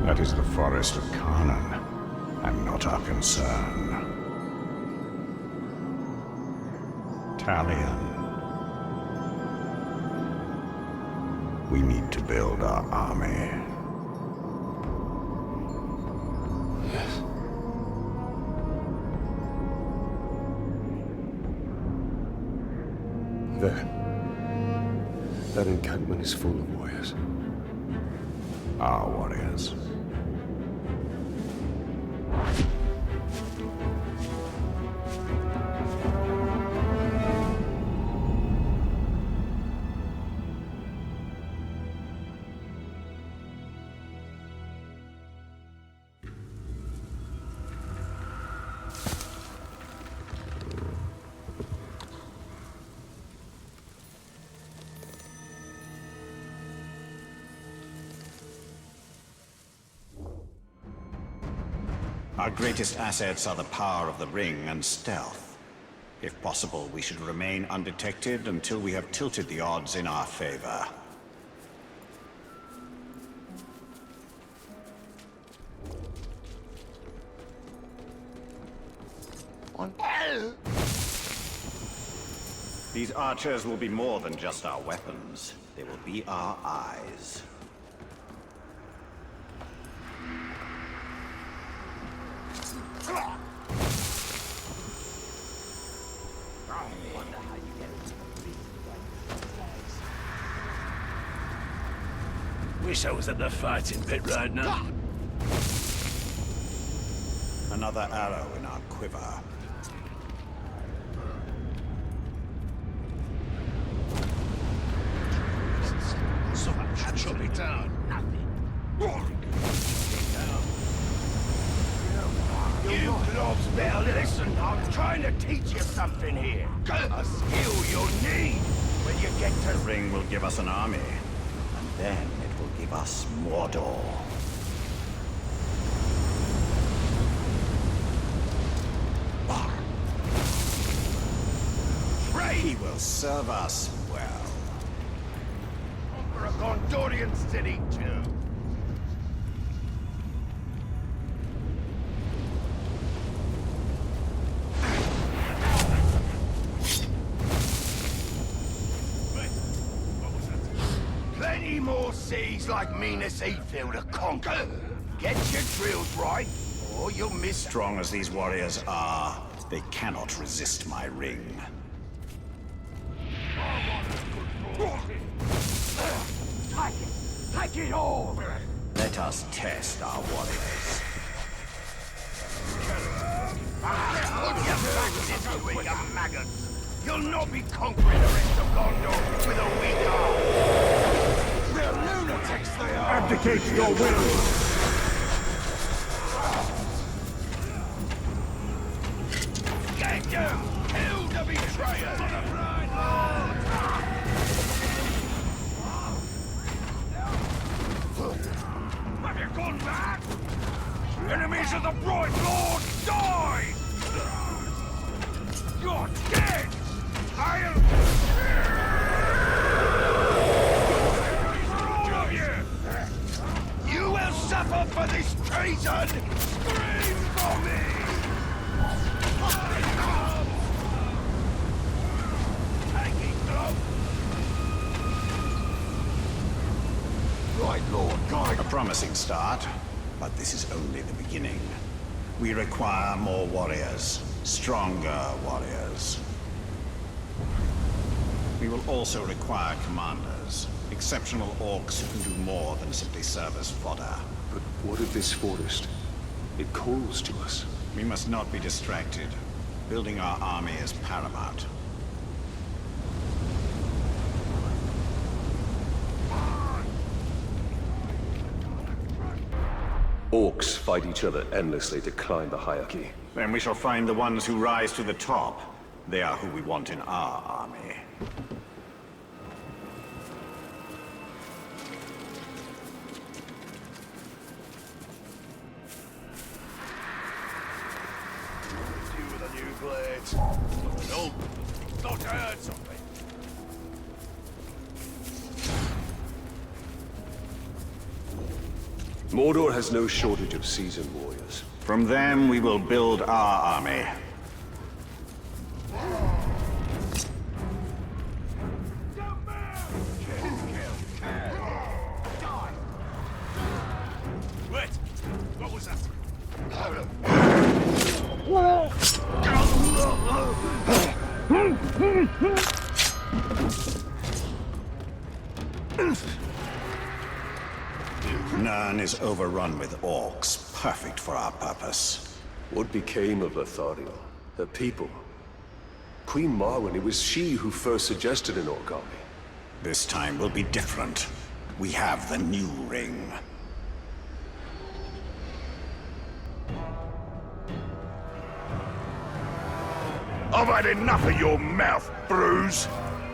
That is the forest of Karnan, and not our concern. Talion. We need to build our army. Yes. There. That encampment is full of warriors. Our warriors. Our greatest assets are the power of the ring and stealth. If possible, we should remain undetected until we have tilted the odds in our favor. These archers will be more than just our weapons. They will be our eyes. Wish I was at the fighting pit right now. Another arrow in our quiver. Chop it down. You blobs better listen. I'm trying to teach you something here. A skill you'll need when you get to... The ring will give us an army, and then it will give us Mordor. He will serve us well. For a Gondorian city, too. Plenty more seas like Minas Ithil to conquer. Get your drills right, or you'll miss... Strong as these warriors are, they cannot resist my ring. Take it all! Let us test our warriors. Put your backs into it, you maggots! You'll not be conquering the rest of Gondor with a weak arm! They're lunatics, they are! Abdicate your will! Get down! Kill the betrayer! Have you gone mad? Enemies of the Bright Lord, die! You're dead! I'll... You will suffer for this treason! Scream for me! Take it, Glove! Right, Lord, guide! A promising start, but this is only the beginning. We require more warriors, stronger warriors. We will also require commanders, exceptional orcs who can do more than simply serve as fodder. But what of this forest? It calls to us. We must not be distracted. Building our army is paramount. Orcs fight each other endlessly to climb the hierarchy. Then we shall find the ones who rise to the top. They are who we want in our army. You with a new blade. No, thought I heard something. Mordor has no shortage of seasoned warriors. From them, we will build our army. Wait! What was that? Nirn is overrun with orcs, perfect for our purpose. What became of Lothariel? Her people? Queen Marwen, it was she who first suggested an orc army. This time will be different. We have the new ring. I've had enough of your mouth, Bruise.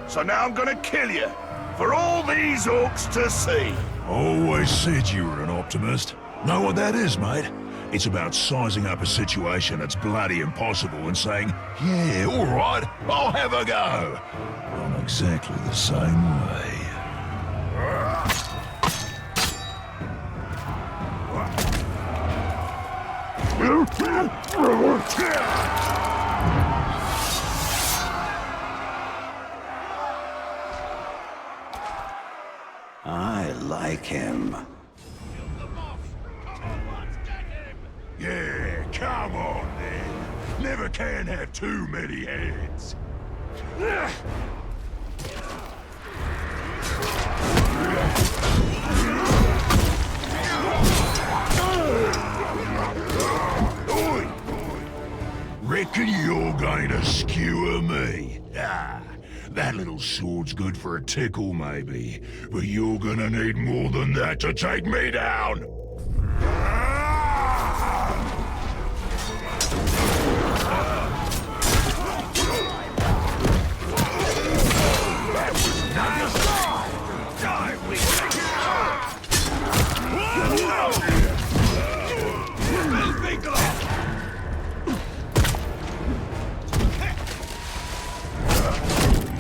So now I'm gonna kill you, for all these orcs to see. Always said you were an optimist. Know what that is, mate? It's about sizing up a situation that's bloody impossible and saying, yeah, all right, I'll have a go. I'm exactly the same way. I like him. Yeah, come on then. Never can have too many heads. Reckon you're going to skewer me? Ah, that little sword's good for a tickle, maybe. But you're gonna need more than that to take me down!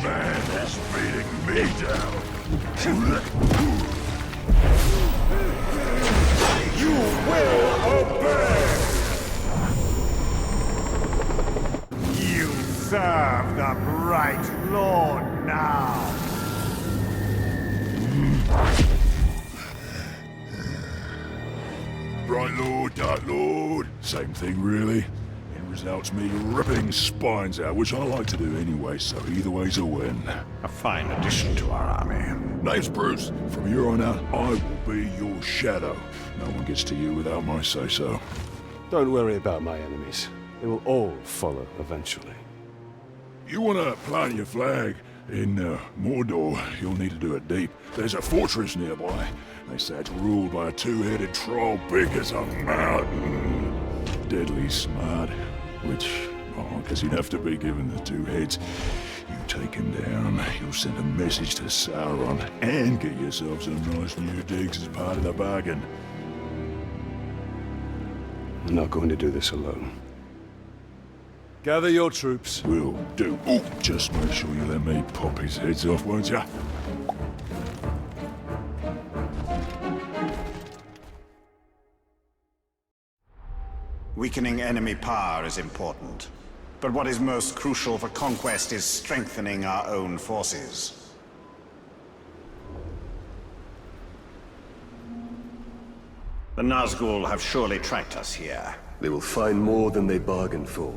Man, that's beating me down. You will obey! You serve the Bright Lord now. Bright Lord, Dark Lord, same thing really. It results me ripping spines out, which I like to do anyway, so either way's a win. A fine addition to our army. Name's Bruce. From here on out, I will be your shadow. No one gets to you without my say-so. Don't worry about my enemies. They will all follow eventually. You want to plant your flag in Mordor, you'll need to do it deep. There's a fortress nearby. They say it's ruled by a two-headed troll big as a mountain. Deadly smart, which, I guess you'd have to be given the two heads. You take him down, you'll send a message to Sauron, and get yourself some nice new digs as part of the bargain. I'm not going to do this alone. Gather your troops. Will do. Oh, just make sure you let me pop his heads off, won't ya? Weakening enemy power is important. But what is most crucial for conquest is strengthening our own forces. The Nazgul have surely tracked us here. They will find more than they bargained for.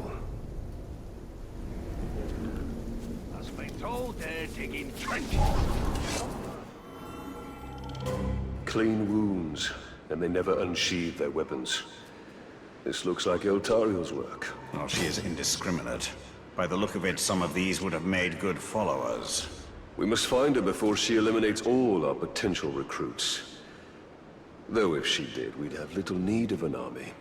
As been told, they're digging trenches. Clean wounds, and they never unsheathe their weapons. This looks like Eltariel's work. Well, she is indiscriminate. By the look of it, some of these would have made good followers. We must find her before she eliminates all our potential recruits. Though if she did, we'd have little need of an army.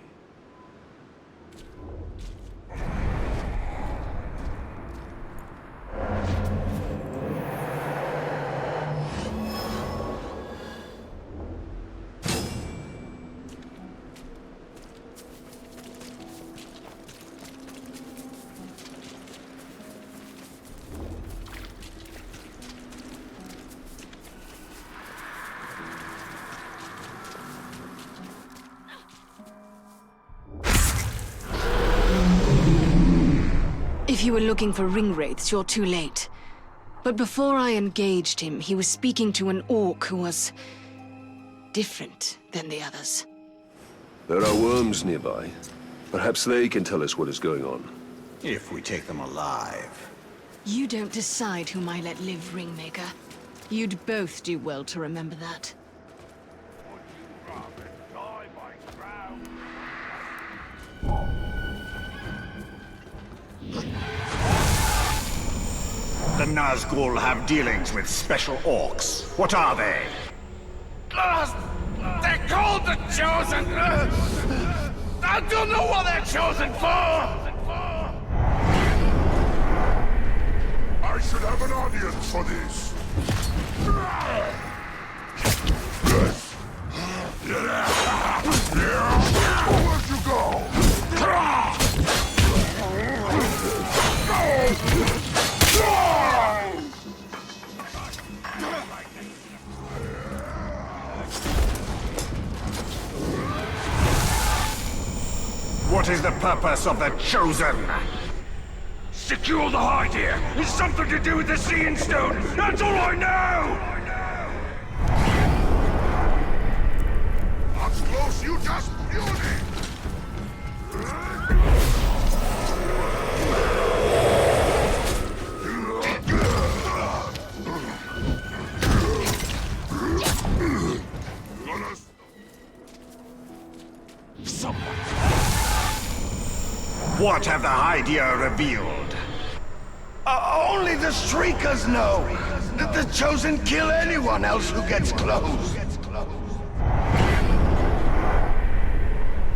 If you were looking for ring wraiths, you're too late. But before I engaged him, he was speaking to an orc who was different than the others. There are worms nearby. Perhaps they can tell us what is going on. If we take them alive. You don't decide whom I let live, Ringmaker. You'd both do well to remember that. The Nazgul have dealings with special orcs. What are they? They're called the Chosen! I don't know what they're chosen for! I should have an audience for this. Where'd you go? What is the purpose of the Chosen? Secure the hide here! It's something to do with the Seeing Stone! That's all I know! Up close, you just beauty! What have the Hydia revealed? Only the Shriekers know! That the Chosen kill anyone else who gets close!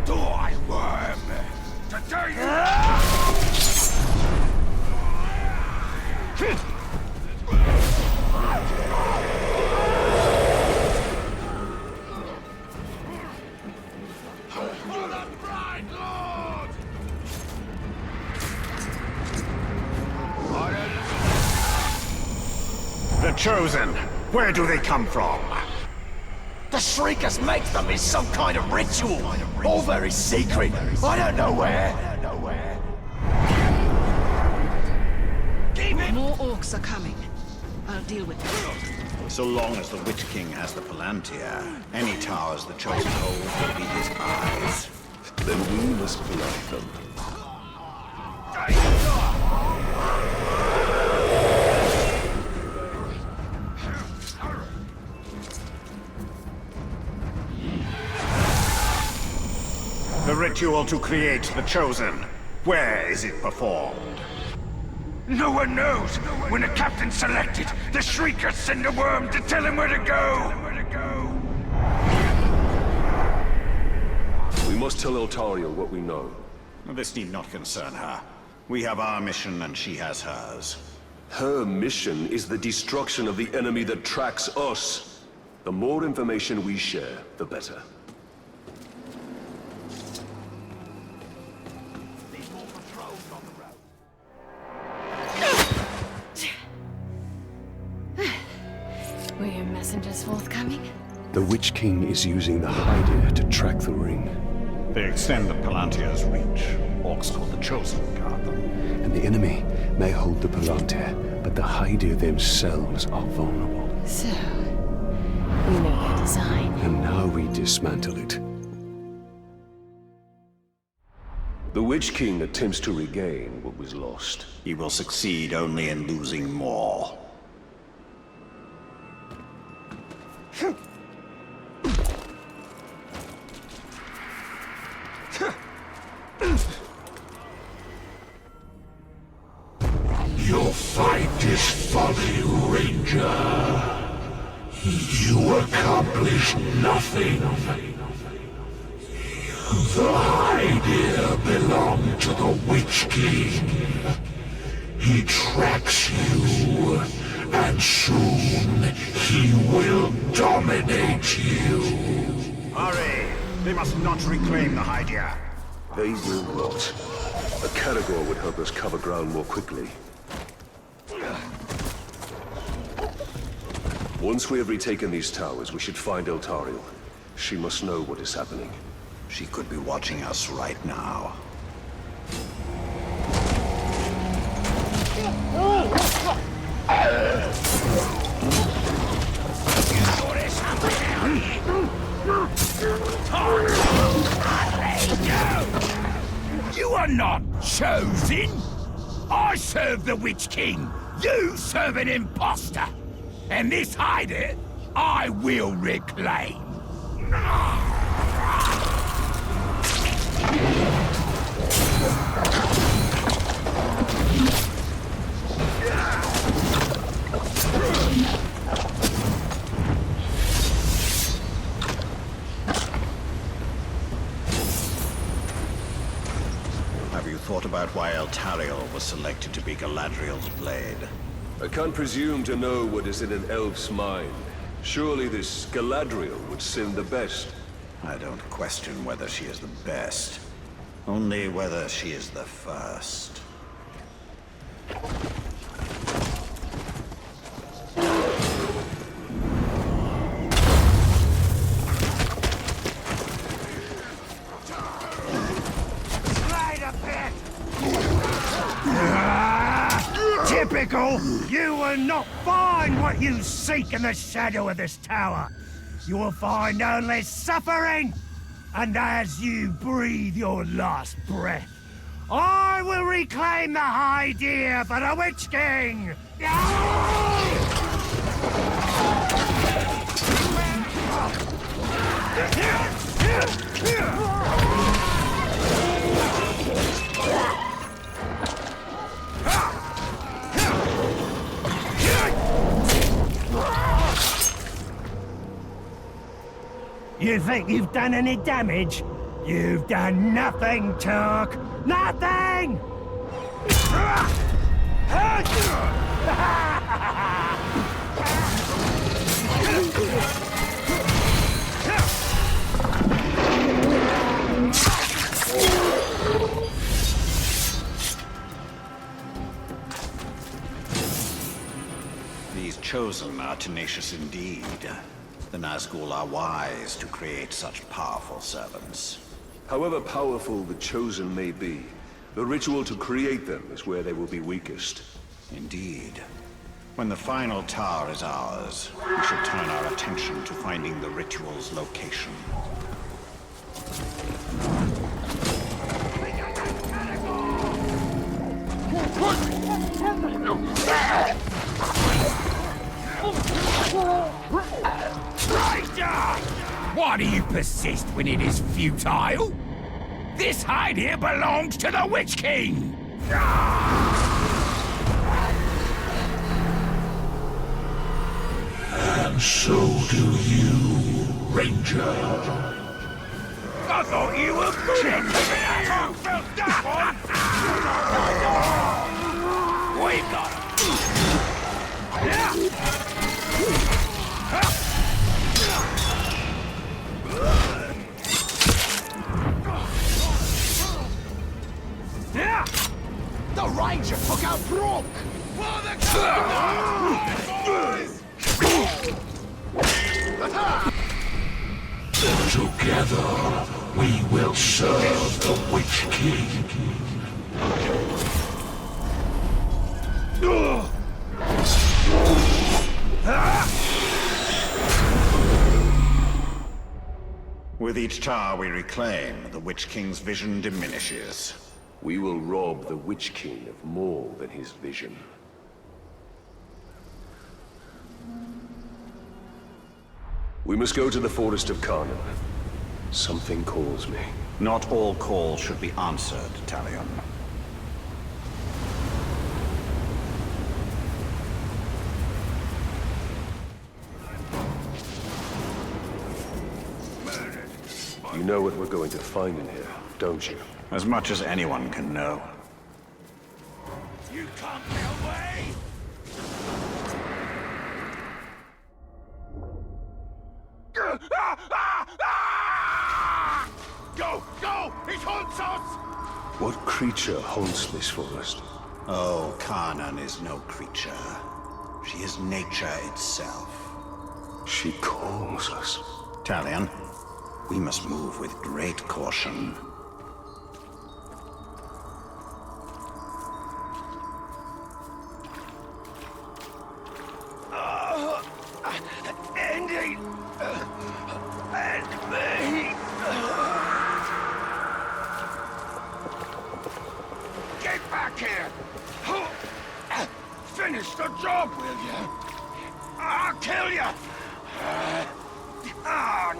Die, worm! The Chosen, where do they come from? The Shriekers make them in some kind of ritual! All very secret! I don't know where! More orcs are coming. I'll deal with them. So long as the Witch King has the Palantir, any towers the Chosen hold will be his eyes. Then we must blind them. The ritual to create the Chosen, where is it performed? No one knows! When the captain's selected, the Shriekers send a worm to tell him where to go! We must tell Eltariel what we know. This need not concern her. We have our mission and she has hers. Her mission is the destruction of the enemy that tracks us. The more information we share, the better. Were your messengers forthcoming? The Witch King is using the Hydia to track the ring. They extend the Palantir's reach. Orcs called the Chosen guard them. And the enemy may hold the Palantir, but the Hydia themselves are vulnerable. So, we know their design. And now we dismantle it. The Witch King attempts to regain what was lost. He will succeed only in losing more. Your fight is folly, Ranger. You accomplish nothing. The Hydia belong to the Witch King. He tracks you, and soon he will dominate you. Hurry! They must not reclaim the Hydia. They will not. A Caragor would help us cover ground more quickly. Once we have retaken these towers, we should find Eltariel. She must know what is happening. She could be watching us right now. You are not chosen! I serve the Witch King! You serve an imposter! And this hideout, I will reclaim! Have you thought about why Eltariel was selected to be Galadriel's blade? I can't presume to know what is in an elf's mind. Surely this Galadriel would seem the best. I don't question whether she is the best, only whether she is the first. Typical! You will not find what you seek in the shadow of this tower. You will find only suffering. And as you breathe your last breath, I will reclaim the high deer for the Witch King! You think you've done any damage? You've done nothing, Turk! Nothing! These Chosen are tenacious indeed. The Nazgul are wise to create such powerful servants. However powerful the Chosen may be, the ritual to create them is where they will be weakest. Indeed. When the final tower is ours, we should turn our attention to finding the ritual's location. Why do you persist when it is futile? This hide here belongs to the Witch King! And so do you, Ranger. I thought you were good at that one! We've got him! The Ranger took out Brooke! Together, we will serve the Witch King. With each tower we reclaim, the Witch King's vision diminishes. We will rob the Witch King of more than his vision. We must go to the Forest of Karnan. Something calls me. Not all calls should be answered, Talion. You know what we're going to find in here, don't you? As much as anyone can know. You can't get away! Go! Go! It haunts us! What creature haunts this forest? Oh, Karnan is no creature. She is nature itself. She calls us. Talion, we must move with great caution. finish the job, will you? I'll kill you!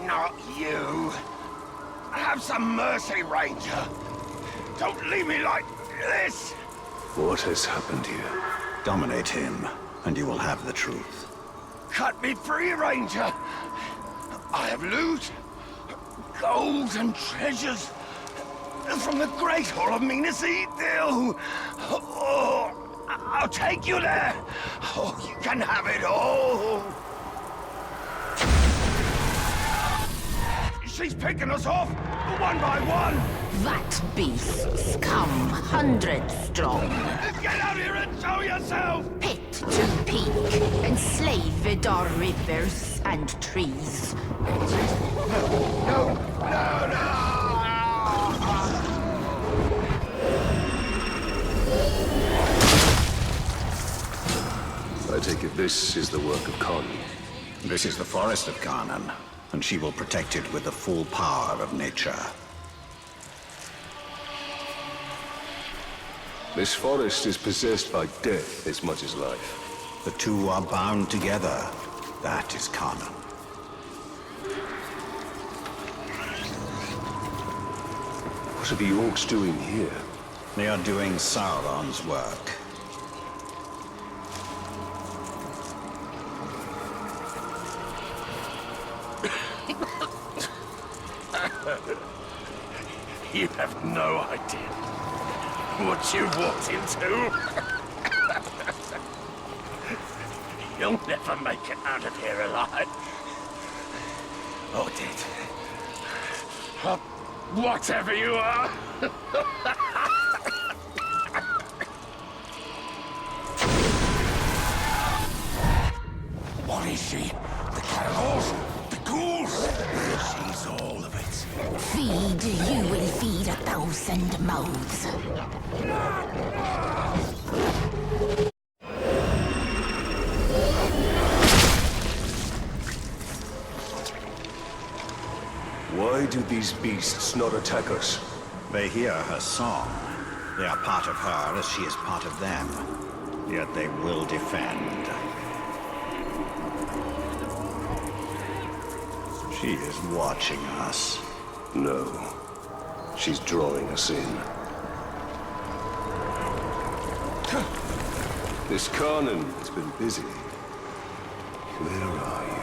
Not you. Have some mercy, Ranger. Don't leave me like this! What has happened here? Dominate him, and you will have the truth. Cut me free, Ranger! I have loot, gold and treasures from the Great Hall of Minas Ithil. Oh, I'll take you there. Oh, you can have it all. She's picking us off, one by one. That beasts come hundreds strong. Get out here and show yourself! Pit to peak, enslaved are rivers and trees. No! I take it this is the work of Khan. This is the forest of Kanan, and she will protect it with the full power of nature. This forest is possessed by death as much as life. The two are bound together. That is Kanan. What are the orcs doing here? They are doing Sauron's work. You have no idea what you walked into. You'll never make it out of here alive. Or did. Whatever you are. What is she? The cannibals? The ghouls? She's all of it. Feed, you will feed 1,000 mouths. Why do these beasts not attack us? They hear her song. They are part of her as she is part of them. Yet they will defend. She is watching us. No. She's drawing us in. This Kanan has been busy. Where are you?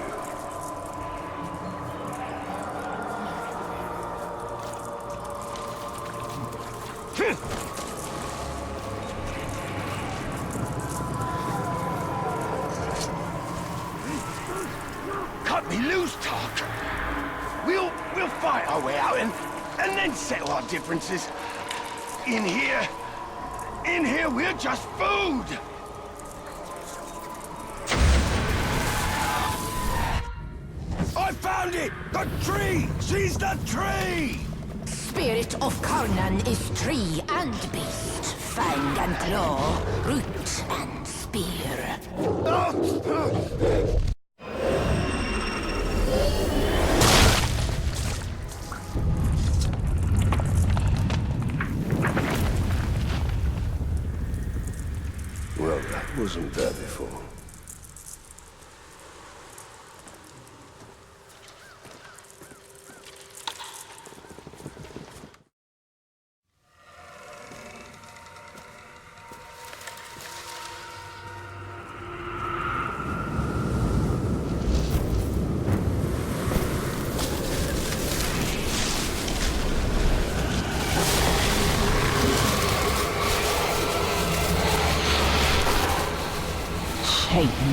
Cut me loose, Tark. We'll fight our way out and then settle our differences. In here, we're just food. I found it! The tree! She's the tree! Spirit of Karnan is tree and beast, fang and claw, root and spear. Well, that wasn't there before.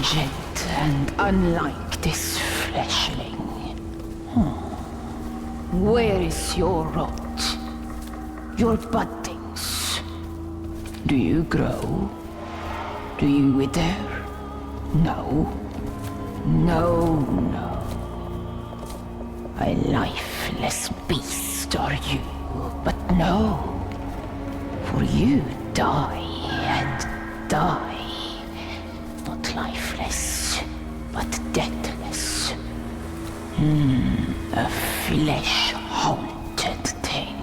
Changed and unlike this fleshling. Where is your rot? Your buddings? Do you grow? Do you wither? No. No, no. A lifeless beast are you, but no. For you die and die. Not lifeless, but deathless. A flesh-haunted thing.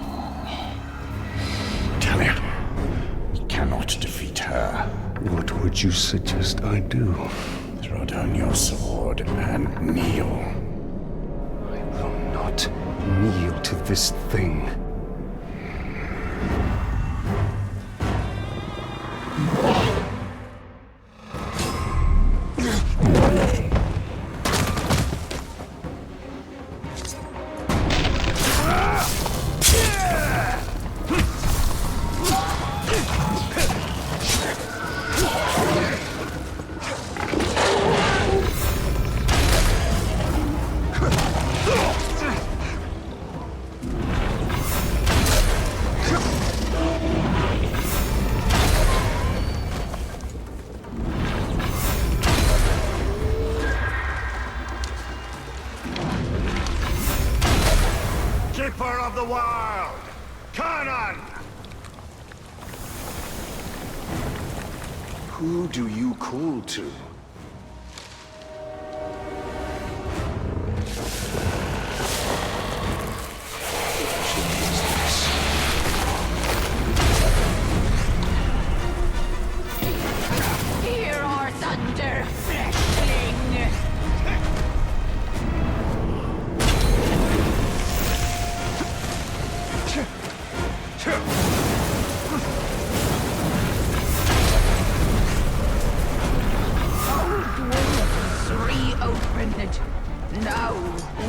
Talia, we cannot defeat her. What would you suggest I do? Throw down your sword and kneel. I will not kneel to this thing. Keeper of the Wild! Conan! Who do you call to? Hear our thunder, fleshling! Old wounds reopened. Now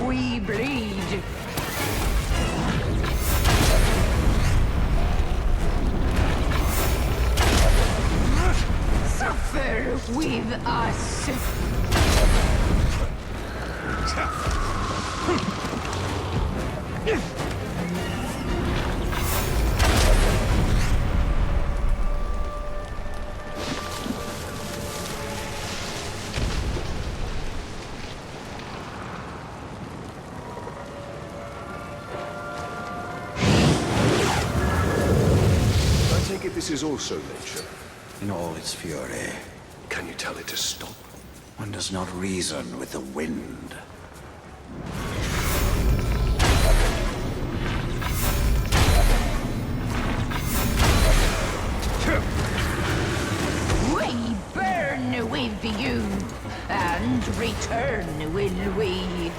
we bleed. Suffer with us. I take it this is also nature. In all its fury, Can you tell it to stop? one does not reason with the wind. We burn with you, and return will we.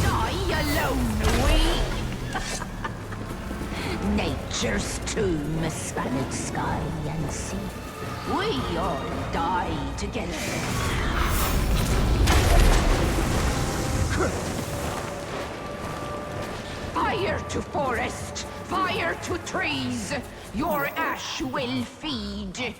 Die alone, we. Nature's tomb spanned sky and sea. We all die together. Fire to forest, fire to trees. Your ash will feed.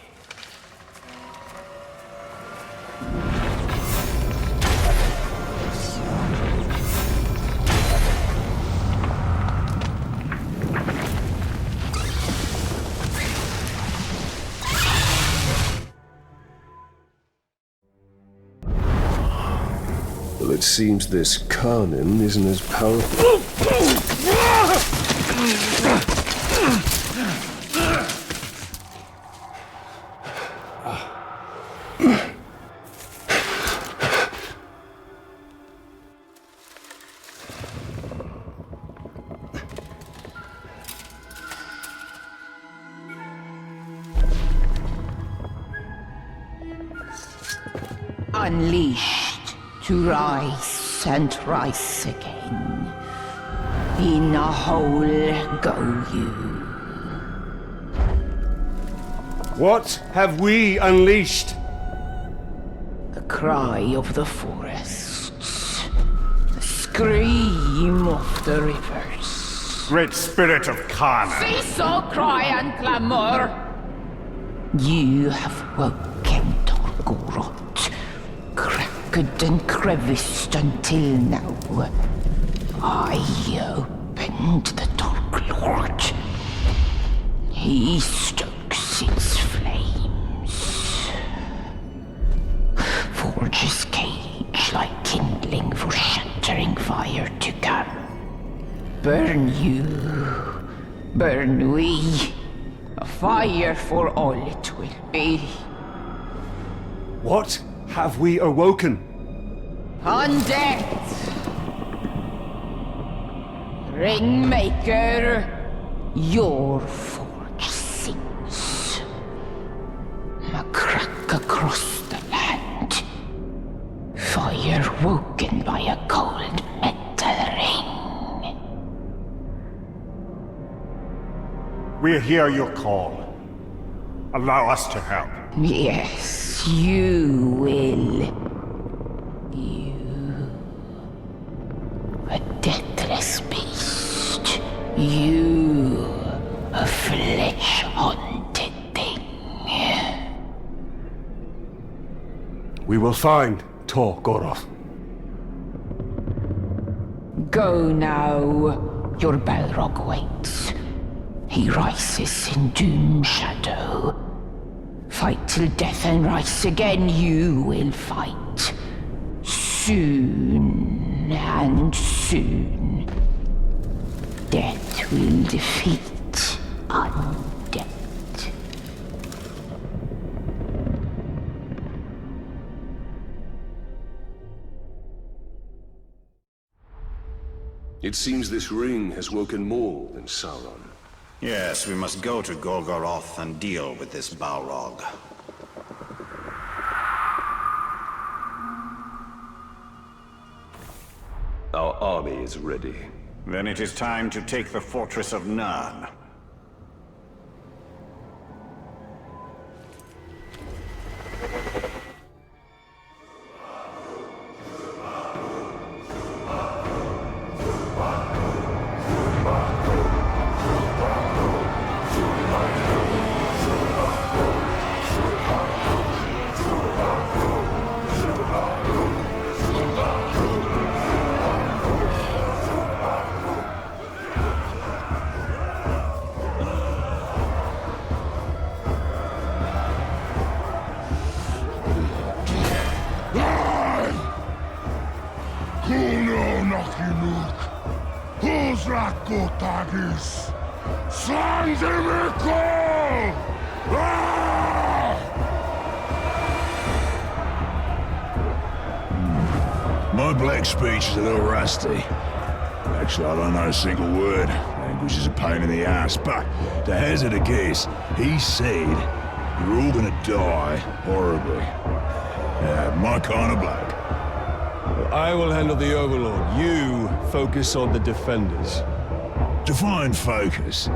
Well, it seems this Kanin isn't as powerful. Unleashed to rise and rise again. In a hole go you. What have we unleashed? The cry of the forests. The scream of the rivers. Great spirit of Kana. Cease all cry and clamor. You have woken Torgorot, cracked and creviced until now. I opened the Dark Lord. He stokes its flames. Forges cage like kindling for shattering fire to come. Burn you, burn we. A fire for all it will be. What have we awoken? On death! Ringmaker, your forge sings. A crack across the land. Fire woken by a cold metal ring. We hear your call. Allow us to help. Yes, you will. You. A deathless beast. You. A flesh-haunted thing. We will find Tor Goroth. Go now. Your Balrog waits. He rises in doom shadow. Fight till death and rise again, you will fight. Soon and soon. Death will defeat undead. It seems this ring has woken more than Sauron. Yes, we must go to Golgoroth and deal with this Balrog. Our army is ready. Then it is time to take the fortress of Nurn. My black speech is a little rusty. Actually, I don't know a single word. Language is a pain in the ass, but to hazard a guess, he said you're all gonna die horribly. My kind of bloke. I will handle the Overlord. You focus on the Defenders. Define focus.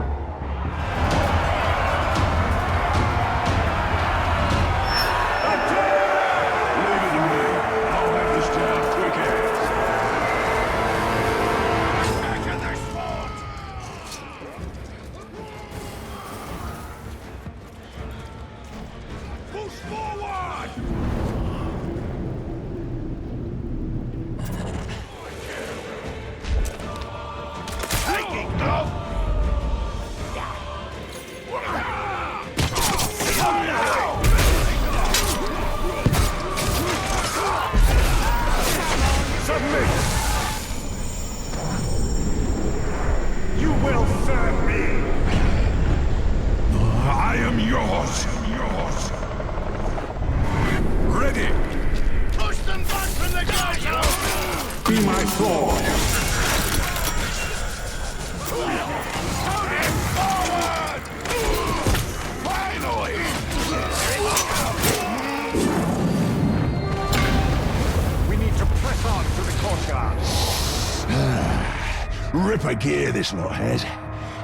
Ripper gear this lot has.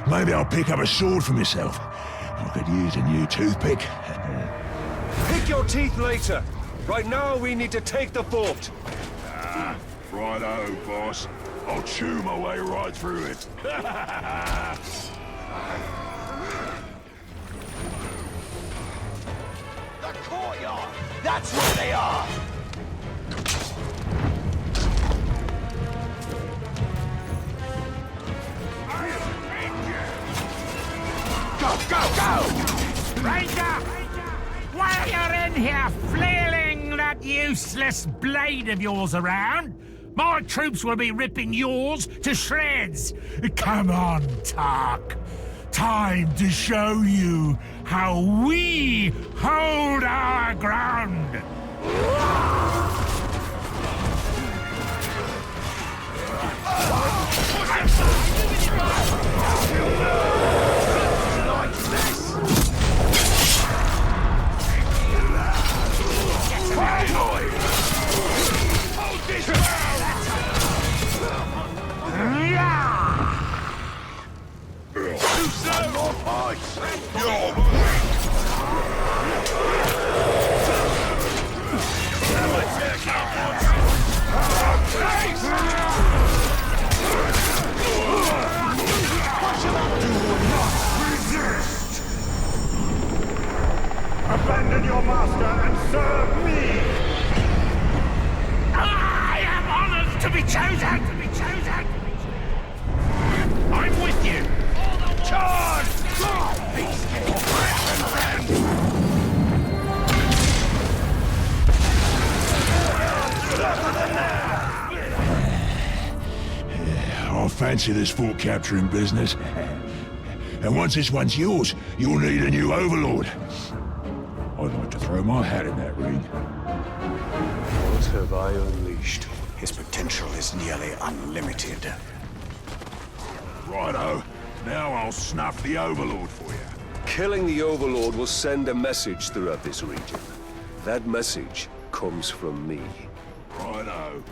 Maybe I'll pick up a sword for myself. I could use a new toothpick. Pick your teeth later. Right now, we need to take the fort. Righto, boss. I'll chew my way right through it. The courtyard! That's where they are! Go, go, go! Ranger! While you're in here flailing that useless blade of yours around, my troops will be ripping yours to shreds. Come on, Tark. Time to show you how we hold our ground. Abandon your master and serve me! I am honored to be chosen! I'm with you! Charge! I fancy this fort capturing business. And once this one's yours, you'll need a new overlord. I'd like to throw my hat in that ring. What have I unleashed? His potential is nearly unlimited. Righto. Now I'll snuff the overlord for you. Killing the Overlord will send a message throughout this region. That message comes from me. Righto.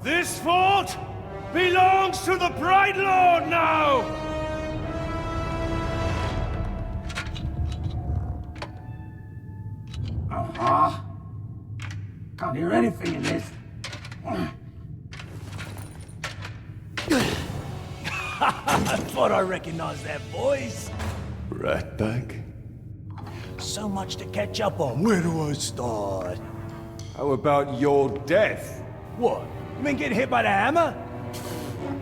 This fort belongs to the Bright Lord now! Can't hear anything in this. I thought I recognized that voice. Ratbag? So much to catch up on. Where do I start? How about your death? What? You mean getting hit by the hammer?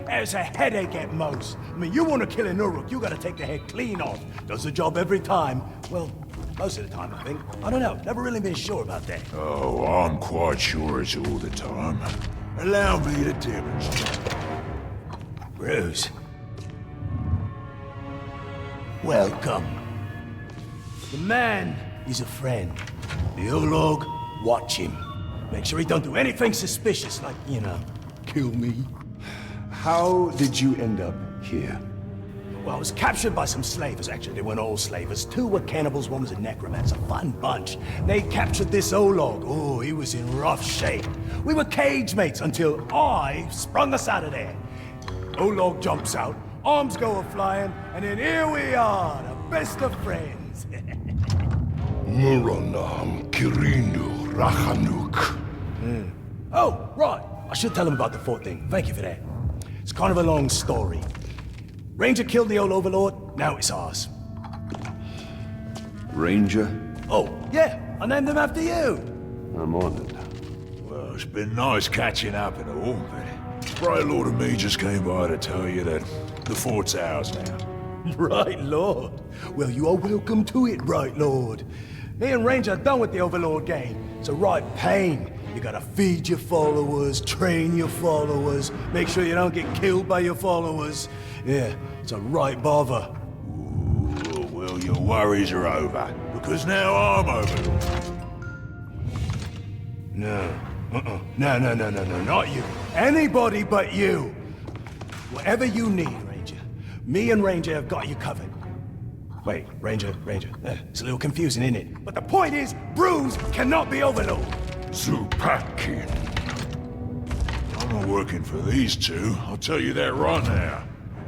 There's a headache at most. I mean, you want to kill an Uruk, you gotta take the head clean off. Does the job every time. Well, most of the time, I think. I don't know. Never really been sure about that. Oh, I'm quite sure it's all the time. Allow me to demonstrate. Bruce. Welcome. The man, he's a friend. The Olog, watch him. Make sure he don't do anything suspicious, like, you know, kill me. How did you end up here? Well, I was captured by some slavers, actually. They weren't all slavers. Two were cannibals, one was a necromancer. Fun bunch. They captured this Olog. Oh, he was in rough shape. We were cage mates until I sprung us out of there. Olog jumps out, arms go a-flying, and then here we are, the best of friends. Muranam Kirindu Rachanuk. Oh, right. I should tell him about the fort thing. Thank you for that. It's kind of a long story. Ranger killed the old overlord, now it's ours. Ranger? Oh, yeah, I named him after you. I'm honored. Well, it's been nice catching up and all, but Bright Lord and me just came by to tell you that the fort's ours now. Right, Lord. Well, you are welcome to it, Right, Lord. Me and Ranger are done with the Overlord game. It's a right pain. You gotta feed your followers, train your followers, make sure you don't get killed by your followers. Yeah, it's a right bother. Ooh, well, your worries are over, because now I'm Overlord. No. No, not you. Anybody but you. Whatever you need, Ranger. Me and Ranger have got you covered. Wait, Ranger. It's a little confusing, isn't it? But the point is, Bruce cannot be Overlord. Zupakin. I'm not working for these two, I'll tell you that right now.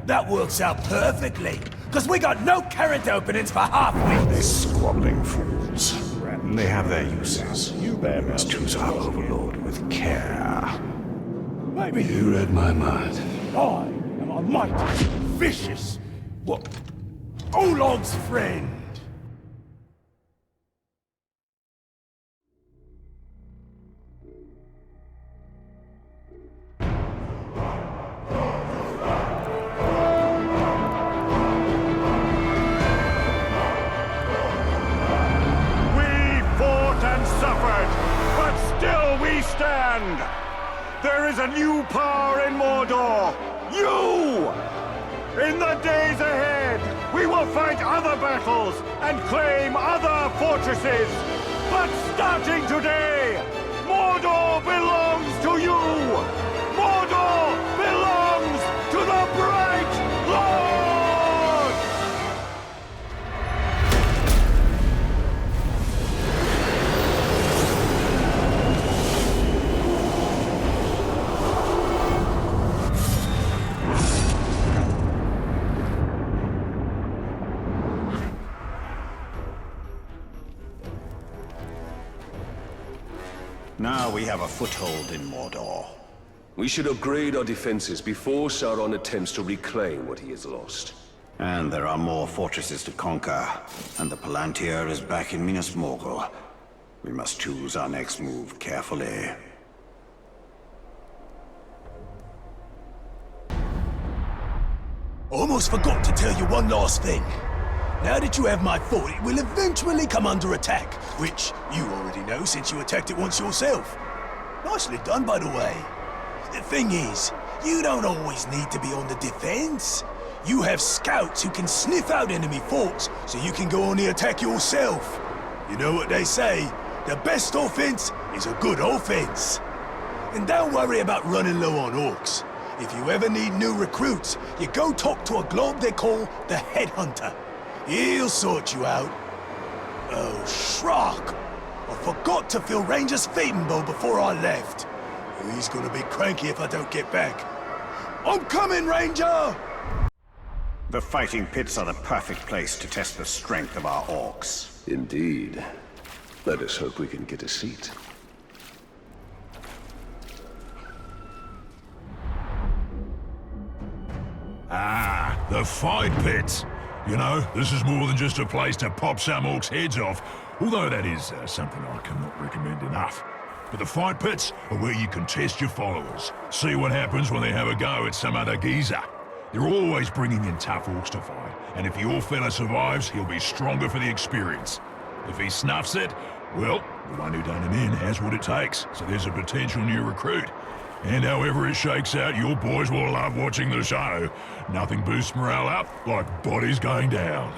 That works out perfectly, because we got no current openings for half-wits. These squabbling fools. They have their uses. You must choose our overlord with care. Maybe You read my mind. I am a mighty, vicious, what? Olog's friend. There is a new power in Mordor! You! In the days ahead, We will fight other battles and claim other fortresses. But starting today, Mordor belongs to you! Mordor belongs to the Bright Lord! Now we have a foothold in Mordor. We should upgrade our defenses before Sauron attempts to reclaim what he has lost. And there are more fortresses to conquer, and the Palantir is back in Minas Morgul. We must choose our next move carefully. Almost forgot to tell you one last thing. Now that you have my fort, it will eventually come under attack, which you already know since you attacked it once yourself. Nicely done, by the way. The thing is, you don't always need to be on the defense. You have scouts who can sniff out enemy forts, so you can go on the attack yourself. You know what they say, the best offense is a good offense. And don't worry about running low on orcs. If you ever need new recruits, you go talk to a globe they call the Headhunter. He'll sort you out. Oh, Shrock! I forgot to fill Ranger's feeding bowl before I left. He's gonna be cranky if I don't get back. I'm coming, Ranger! The fighting pits are the perfect place to test the strength of our orcs. Indeed. Let us hope we can get a seat. Ah, the fight pits. You know, this is more than just a place to pop some orcs' heads off, although that is something I cannot recommend enough. But the fight pits are where you can test your followers, see what happens when they have a go at some other geezer. They're always bringing in tough orcs to fight, and if your fella survives, he'll be stronger for the experience. If he snuffs it, well, the one who done him in has what it takes, so there's a potential new recruit. And however it shakes out, your boys will love watching the show. Nothing boosts morale up like bodies going down.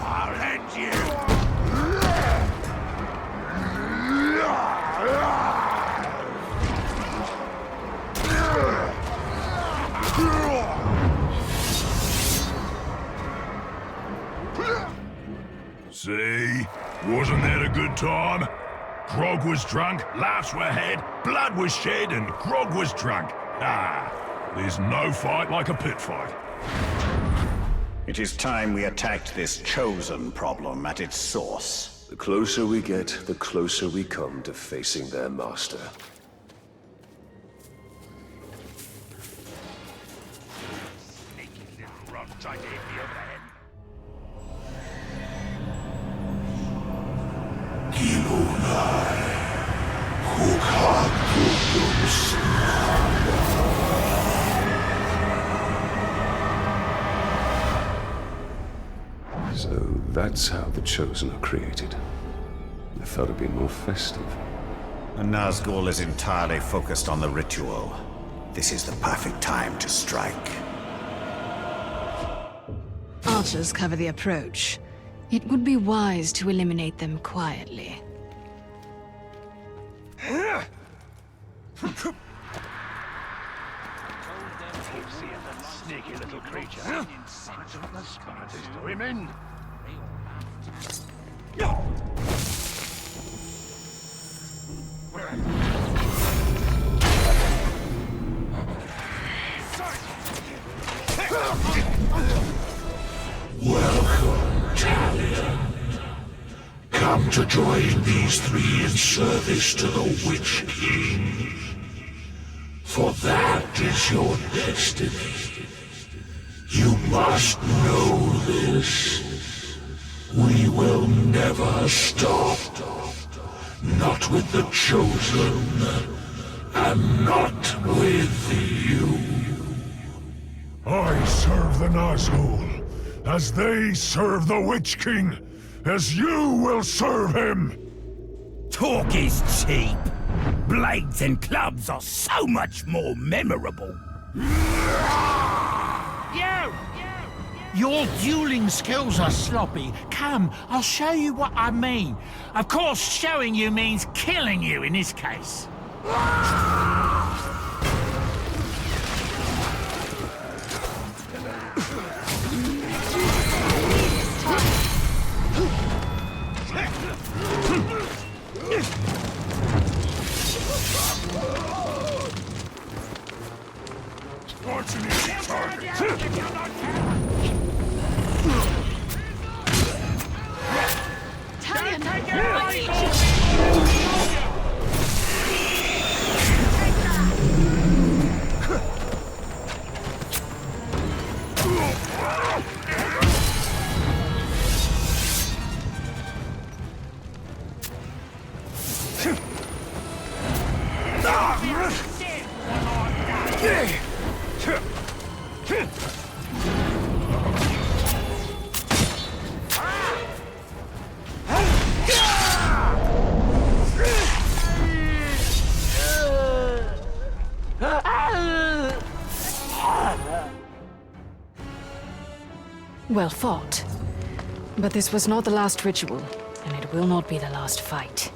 I'll end you! See? Wasn't that a good time? Grog was drunk, laughs were had, blood was shed, and Grog was drunk. Ah, there's no fight like a pit fight. It is time we attacked this chosen problem at its source. The closer we get, the closer we come to facing their master. Sneaky little runt, I gave the upper hand. So that's how the Chosen are created. I thought it'd be more festive. And Nazgul is entirely focused on the ritual. This is the perfect time to strike. Archers cover the approach. It would be wise to eliminate them quietly. Sneaky little creature. The spiders to him in. Welcome, Talion. Come to join these three in service to the Witch King. For that is your destiny. You must know this. We will never stop. Not with the Chosen, and not with you. I serve the Nazgul, as they serve the Witch King. as you will serve him. Talk is cheap. Blades and clubs are so much more memorable. You! Your dueling skills are sloppy. Come, I'll show you what I mean. Of course, showing you means killing you in this case. Fortunate target. Well fought. But this was not the last ritual, and it will not be the last fight.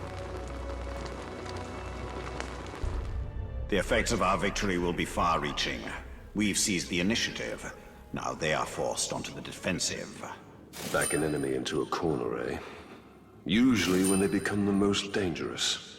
The effects of our victory will be far-reaching. We've seized the initiative. Now they are forced onto the defensive. Back an enemy into a corner, eh? Usually when they become the most dangerous.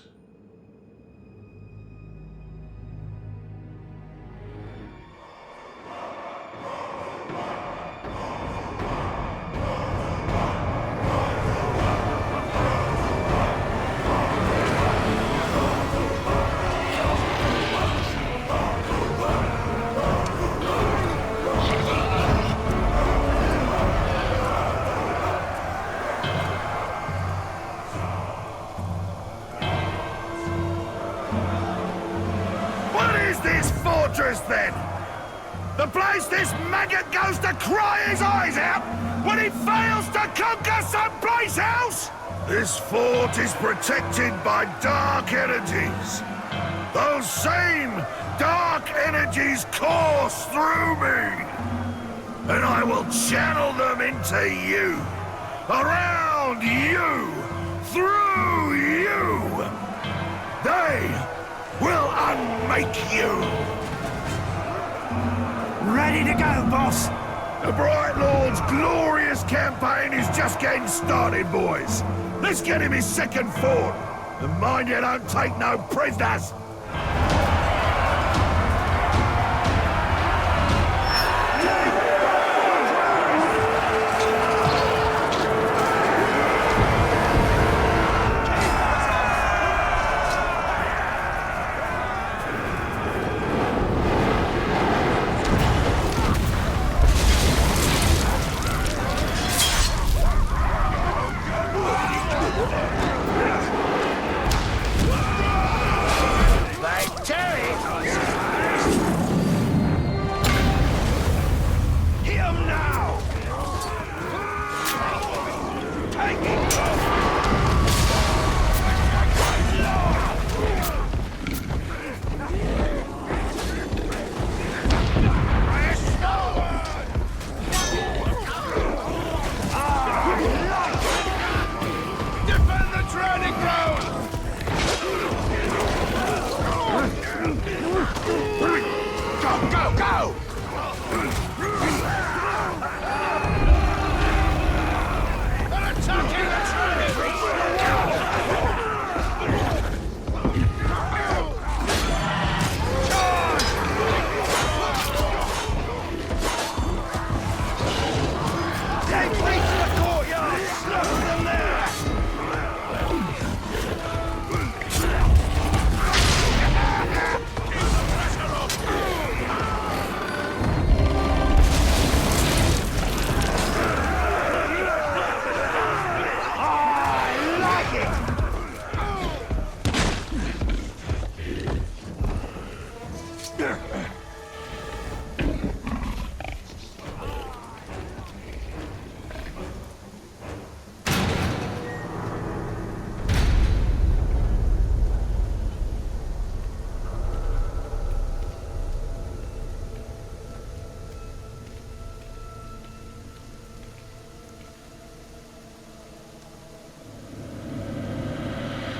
Then? The place this maggot goes to cry his eyes out when he fails to conquer someplace else? This fort is protected by dark energies. Those same dark energies course through me. And I will channel them into you. Around you. Through you. They will unmake you. Ready to go, boss. The Bright Lord's glorious campaign is just getting started, boys. Let's get him his second fort. And mind you don't take no prisoners.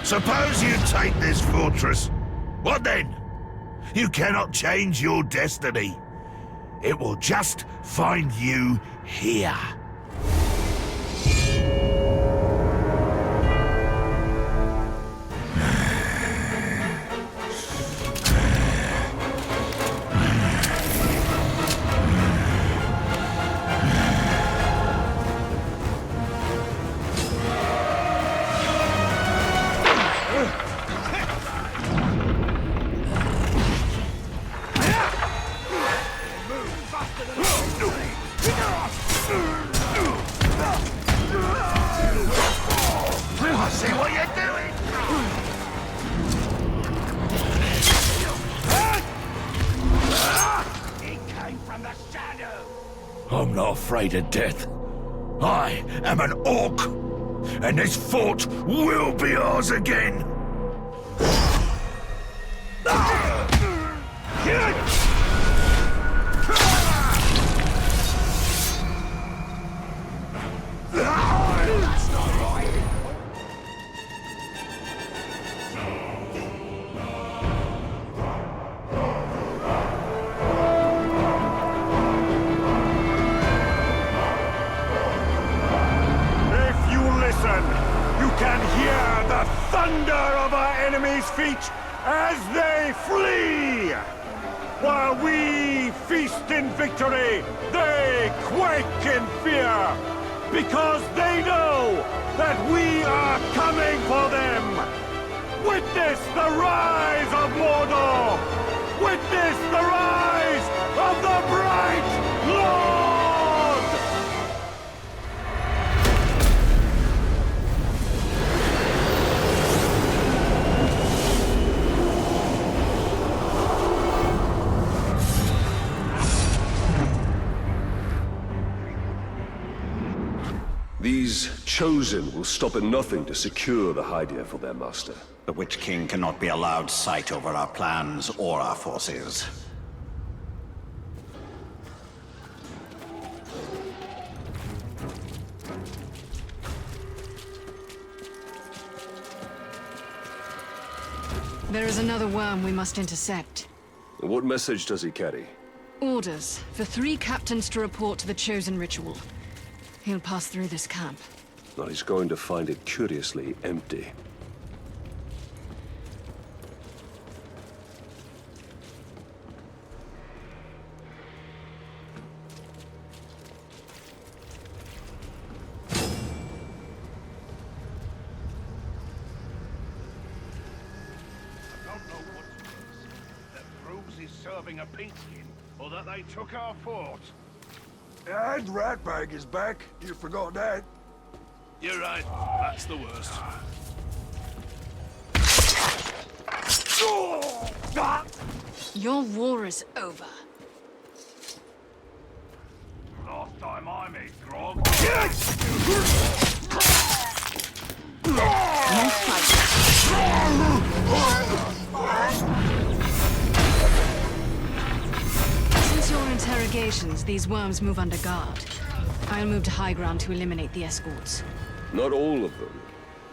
Suppose you take this fortress. What then? You cannot change your destiny. It will just find you here. I see what you're doing! He came from the shadow! I'm not afraid of death. I am an orc, and this fort will be ours again! You can hear the thunder of our enemies' feet as they flee! While we feast in victory, they quake in fear! Because they know that we are coming for them! Witness the rise of Mordor! Witness the rise of the Bright Lord! These chosen will stop at nothing to secure the Hydia for their master. The Witch King cannot be allowed sight over our plans or our forces. There is another worm we must intercept. What message does he carry? Orders for 3 captains to report to the Chosen ritual. He'll pass through this camp. But he's going to find it curiously empty. Serving a pigskin, or that they took our fort. And Ratbag is back. You forgot that. You're right. That's the worst. Your war is over. Last time I made grog. No fight. Since your interrogations, these worms move under guard. I'll move to high ground to eliminate the escorts. Not all of them.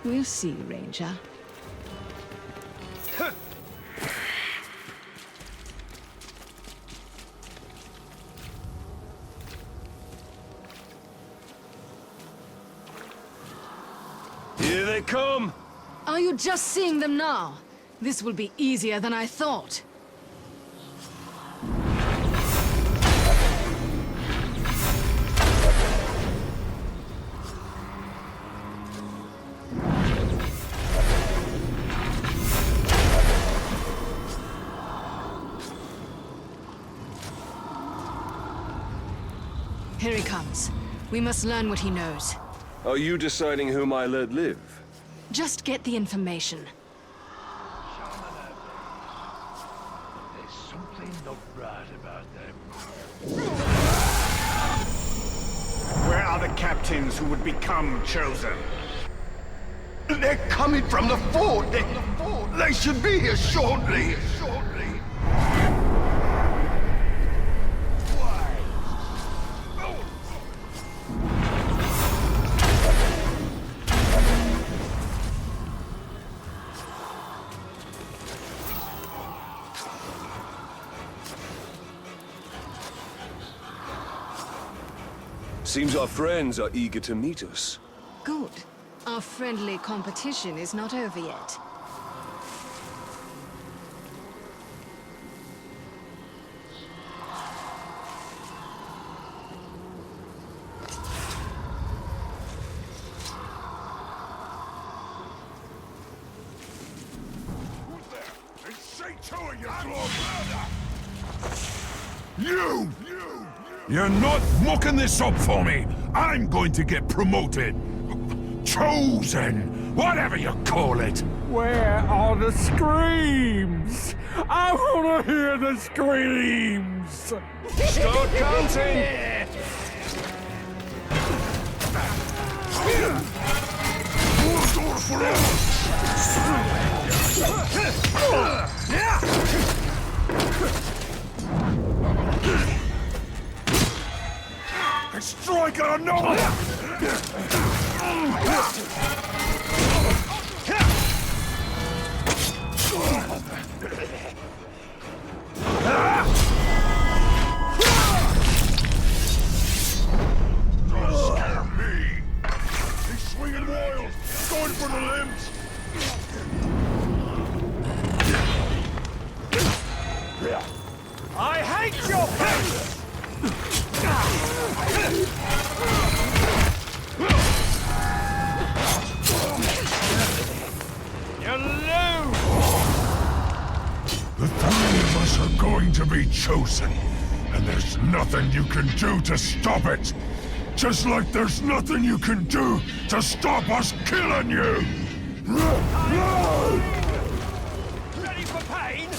We'll see, Ranger. Here they come! Are you just seeing them now? This will be easier than I thought. Here he comes. We must learn what he knows. Are you deciding whom I let live? Just get the information. There's something not right about them. Where are the captains who would become chosen? They're coming from the fort. They should be here shortly. Seems our friends are eager to meet us. Good. Our friendly competition is not over yet. You're not mucking this up for me! I'm going to get promoted! Chosen! Whatever you call it! Where are the screams? I want to hear the screams! Start counting! Strike on another one! Scare me! He's swinging wild! Going for the limbs! I hate your face! You lose! The three of us are going to be chosen, and there's nothing you can do to stop it! Just like there's nothing you can do to stop us killing you! Ready for pain?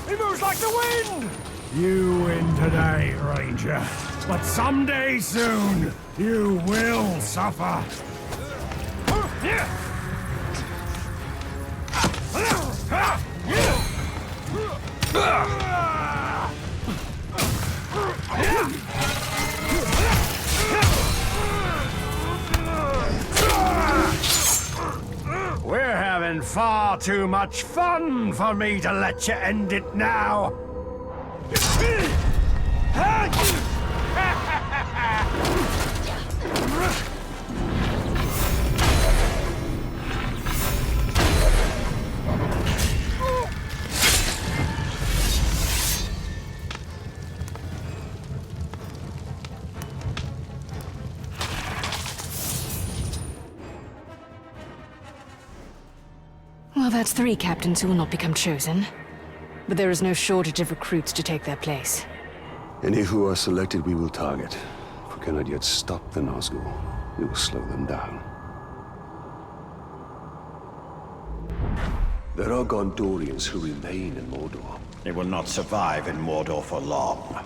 He moves like the wind! You win today, Ranger. But someday soon, you will suffer. We're having far too much fun for me to let you end it now. Well, that's 3 captains who will not become chosen. But there is no shortage of recruits to take their place. Any who are selected we will target. If we cannot yet stop the Nazgul, we will slow them down. There are Gondorians who remain in Mordor. They will not survive in Mordor for long.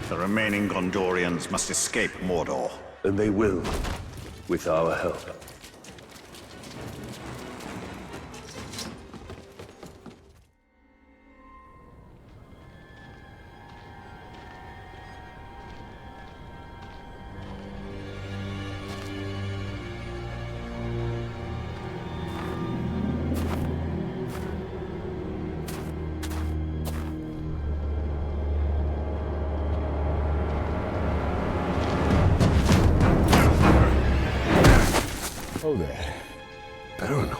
The remaining Gondorians must escape Mordor. And they will, with our help. Oh there. Baronor.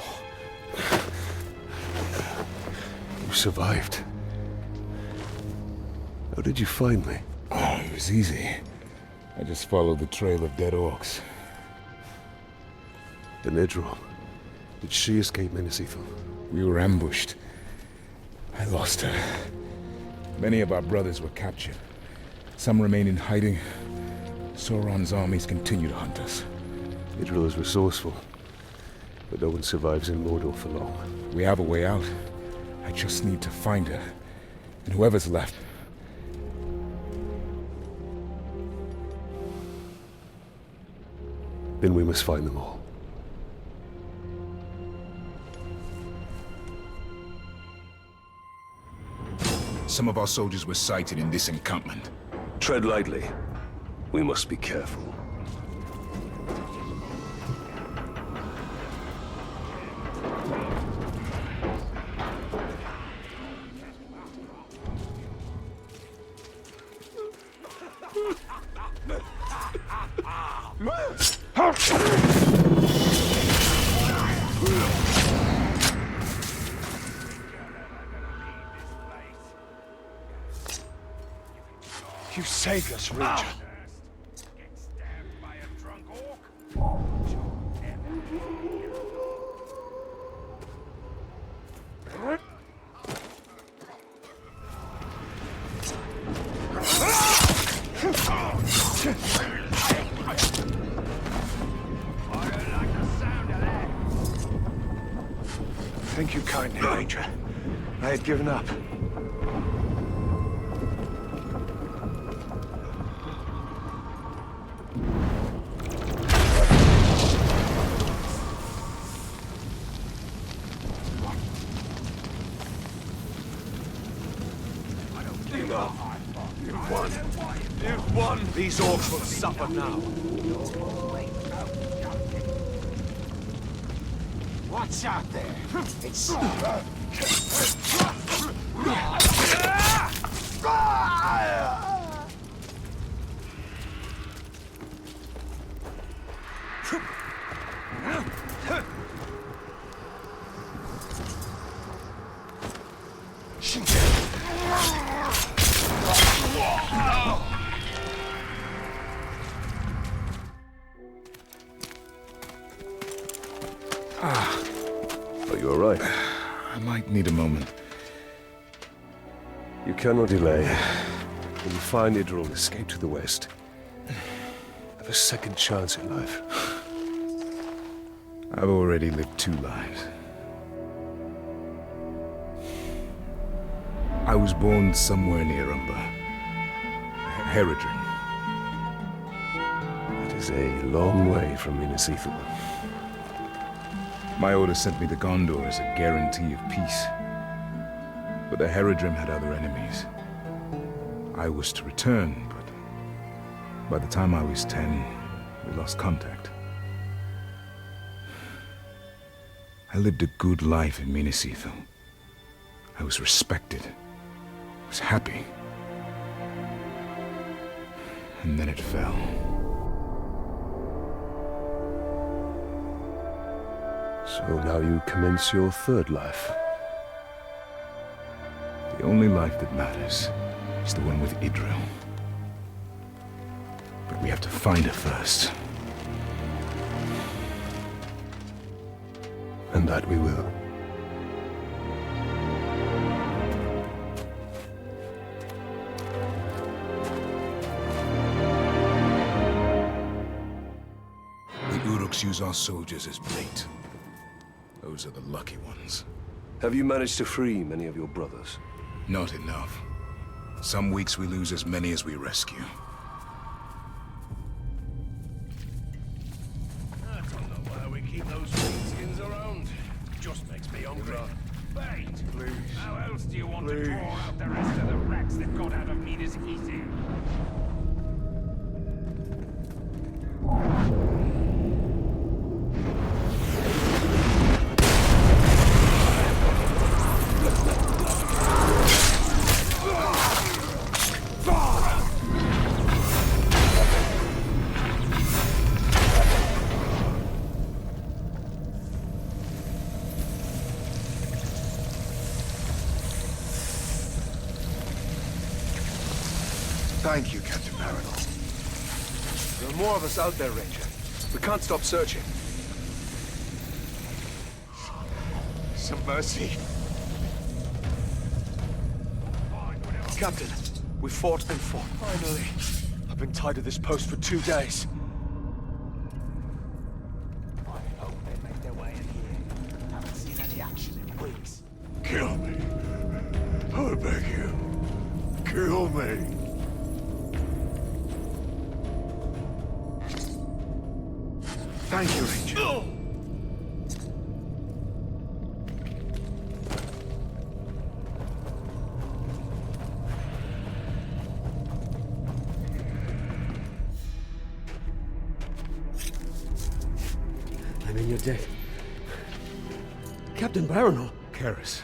You survived. How did you find me? Oh, it was easy. I just followed the trail of dead orcs. The Nedrol. Did she escape Menacithal? We were ambushed. I lost her. Many of our brothers were captured. Some remain in hiding. Sauron's armies continue to hunt us. Nedrol is resourceful, but no one survives in Mordor for long. We have a way out. I just need to find her. And whoever's left. Then we must find them all. Some of our soldiers were sighted in this encampment. Tread lightly. We must be careful. You saved us, Ranger. Thank you kindly, Ranger. I had given up. You've won. These orcs will suffer now. What's out there? It's... Are you all right? I might need a moment. You cannot delay. When you find Idril, escape to the west. Have a second chance in life. I've already lived 2 lives. I was born somewhere near Umber. Herodrin. It is a long way from Minas Ithil. My order sent me to Gondor as a guarantee of peace. But the Herodrim had other enemies. I was to return, but by the time I was 10, we lost contact. I lived a good life in Minas Ithil. I was respected. I was happy. And then it fell. So now you commence your third life. The only life that matters is the one with Idril. But we have to find her first. And that we will. The Uruks use our soldiers as bait. Those are the lucky ones. Have you managed to free many of your brothers? Not enough. Some weeks we lose as many as we rescue. I don't know why we keep those skins around. Just makes me hungry. Bait! Please. How else do you want Please. to draw out the rest of the rats that got out of Minas Ithil? Thank you, Captain Paradol. There are more of us out there, Ranger. We can't stop searching. Some mercy. Captain, we fought and fought. Finally. I've been tied to this post for 2 days. I hope they make their way in here. Haven't seen any action in weeks. Kill me. I beg you. Kill me. Thank you, Ranger. you're dead. Captain Baranor. Karis.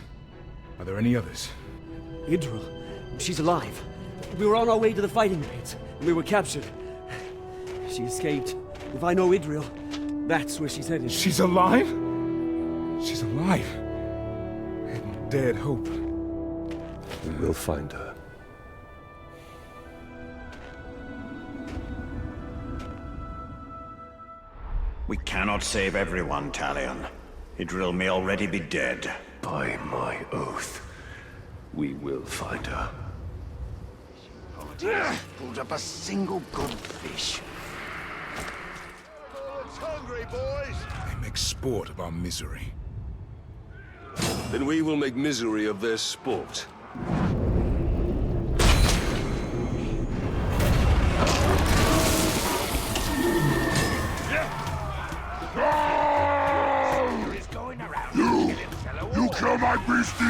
Are there any others? Idril. She's alive. We were on our way to the fighting pits, and we were captured. She escaped. If I know Idril, that's where she's headed. She's alive? She's alive. I had not dared hope. We will find her. We cannot save everyone, Talion. Idril may already be dead. By my oath, we will find her. Pulled up a single good fish. It's hungry, boys! They make sport of our misery. Then we will make misery of their sport. You kill my beastie,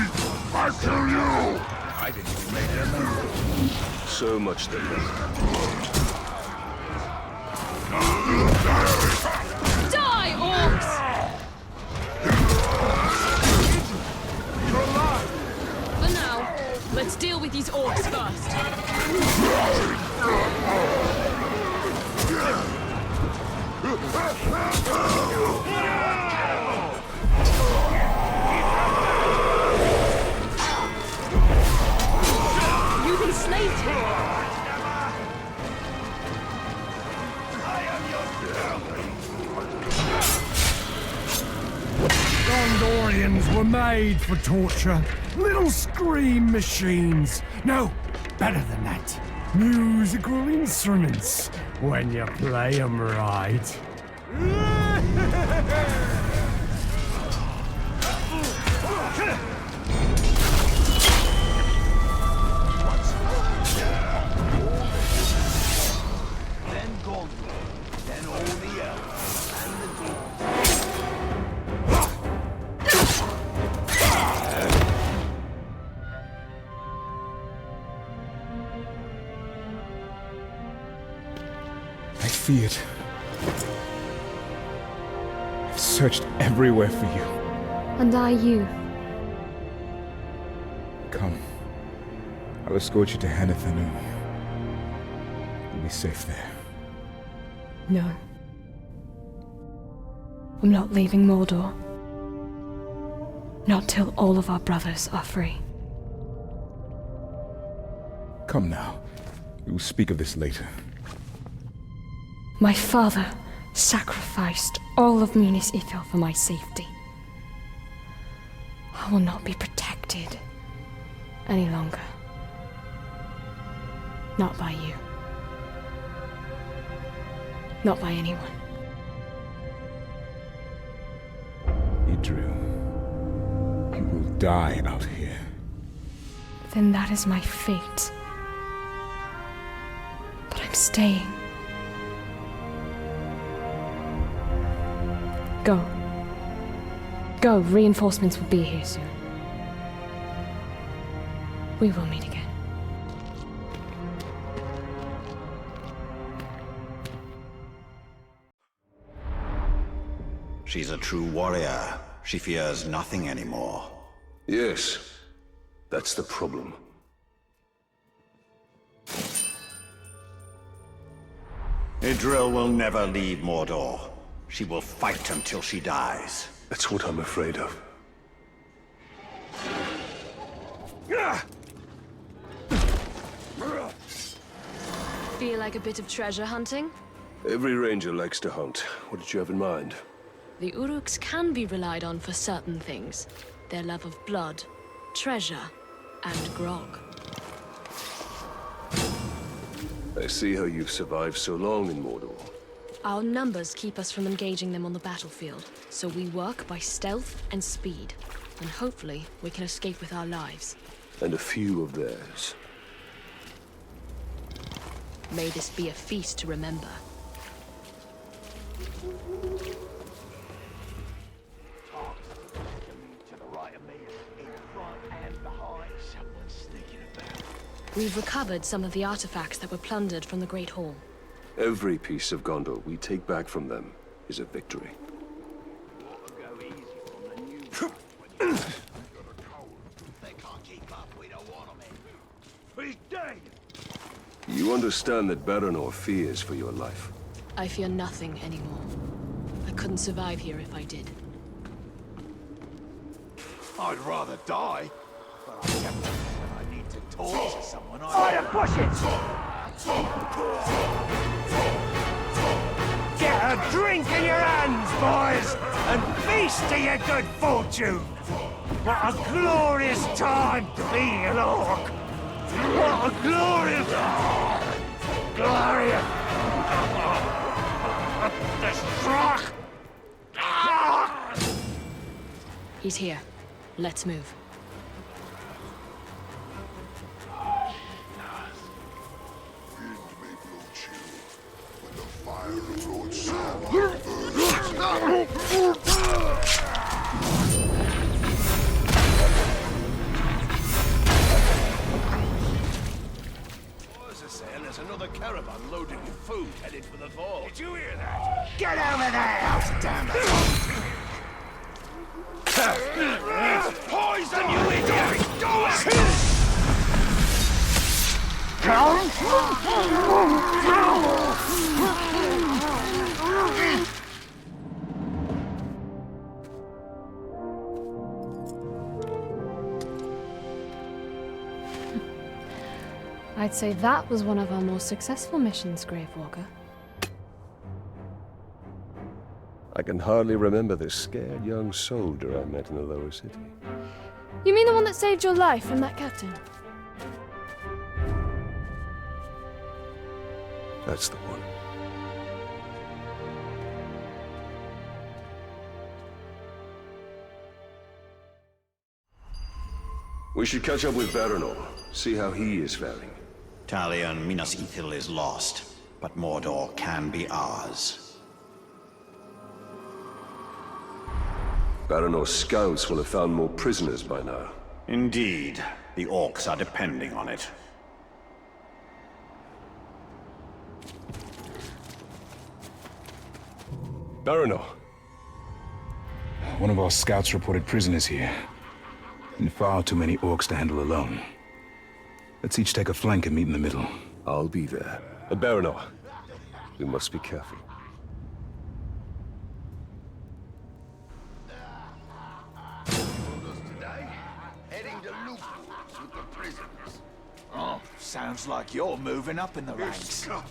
I kill you! I didn't even make their number. So much the better. Die, orcs! For now, let's deal with these orcs first. You've enslaved him! Gondorians were made for torture. Little scream machines. No, better than that. Musical instruments, when you play 'em right. I feared. I've searched everywhere for you. And I you. Come. I'll escort you to Hanathanu. You'll be safe there. No. I'm not leaving Mordor. Not till all of our brothers are free. Come now. We will speak of this later. My father sacrificed all of Minas Ithil for my safety. I will not be protected any longer. Not by you. Not by anyone. Idril, you will die out here. Then that is my fate. But I'm staying. Go. Go, reinforcements will be here soon. We will meet again. She's a true warrior. She fears nothing anymore. Yes, that's the problem. Idril will never leave Mordor. She will fight until she dies. That's what I'm afraid of. Feel like a bit of treasure hunting? Every ranger likes to hunt. What did you have in mind? The Uruks can be relied on for certain things. Their love of blood, treasure, and grog. I see how you've survived so long in Mordor. Our numbers keep us from engaging them on the battlefield, so we work by stealth and speed. And hopefully, we can escape with our lives. And a few of theirs. May this be a feast to remember. We've recovered some of the artifacts that were plundered from the Great Hall. Every piece of Gondor we take back from them is a victory. He's dead! You understand that Baranor fears for your life. I fear nothing anymore. I couldn't survive here if I did. I'd rather die, but I can't when I need to talk to someone. Fire, push it! Get a drink in your hands, boys, and feast to your good fortune! What a glorious time to be an orc! What a glorious... glorious... the struck! He's here. Let's move. There's another caravan loaded with food headed for the vault. Did you hear that? Get over there! Damn it! Poison, you idiot! Go at I'd say that was one of our more successful missions, Gravewalker. I can hardly remember the scared young soldier I met in the lower city. You mean the one that saved your life from that captain? That's the one. We should catch up with Baranor, see how he is faring. Talia and Minas Ithil is lost, but Mordor can be ours. Baranor's scouts will have found more prisoners by now. Indeed. The orcs are depending on it. Baranor! One of our scouts reported prisoners here. And far too many orcs to handle alone. Let's each take a flank and meet in the middle. I'll be there. Baranor, we must be careful. Oh, sounds like you're moving up in the ranks. Poor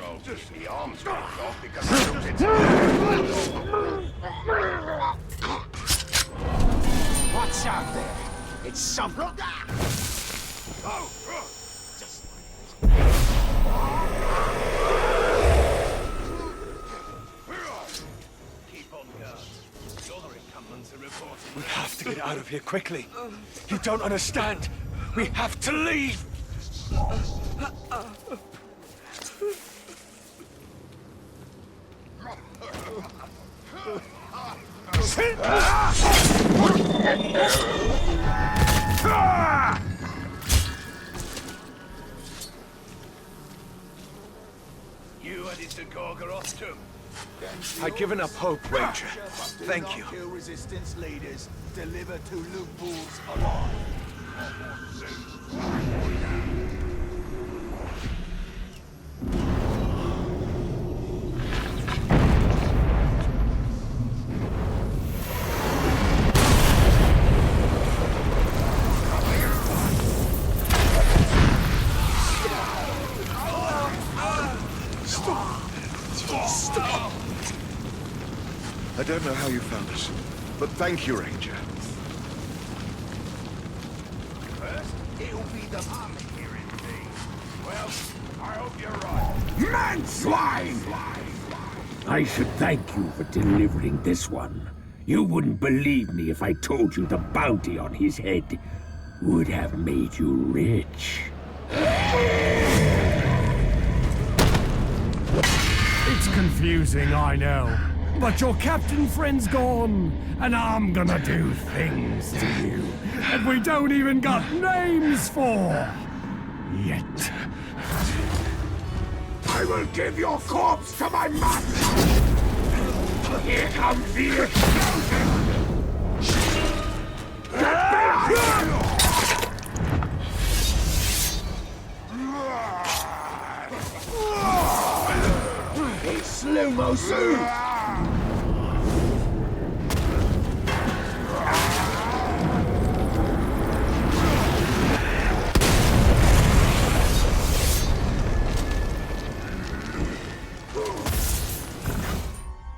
old just the arms dropped off because What's out there? It's something. We have to get out of here quickly. You don't understand. We have to leave. You headed to Gorgoroth too? I'd given up hope, Ranger. Thank you. Kill resistance leaders. Deliver to Lugbuls alive. Stop! I don't know how you found us, but thank you, Ranger. First, it'll be the army here in me. Well, I hope you're right. Man swine! I should thank you for delivering this one. You wouldn't believe me if I told you the bounty on his head would have made you rich. It's confusing, I know. But your captain friend's gone, and I'm gonna do things to you that we don't even got names for. Yet. I will give your corpse to my master! Here comes the explosion! so soon!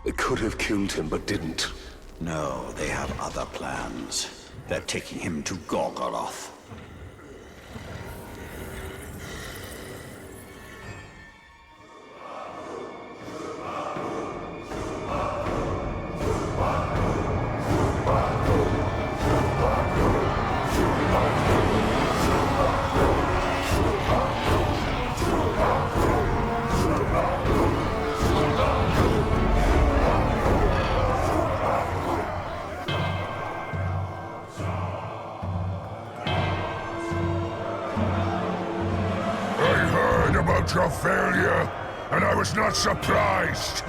They could have killed him, but didn't. No, they have other plans. They're taking him to Gorgoroth. Your failure, and I was not surprised.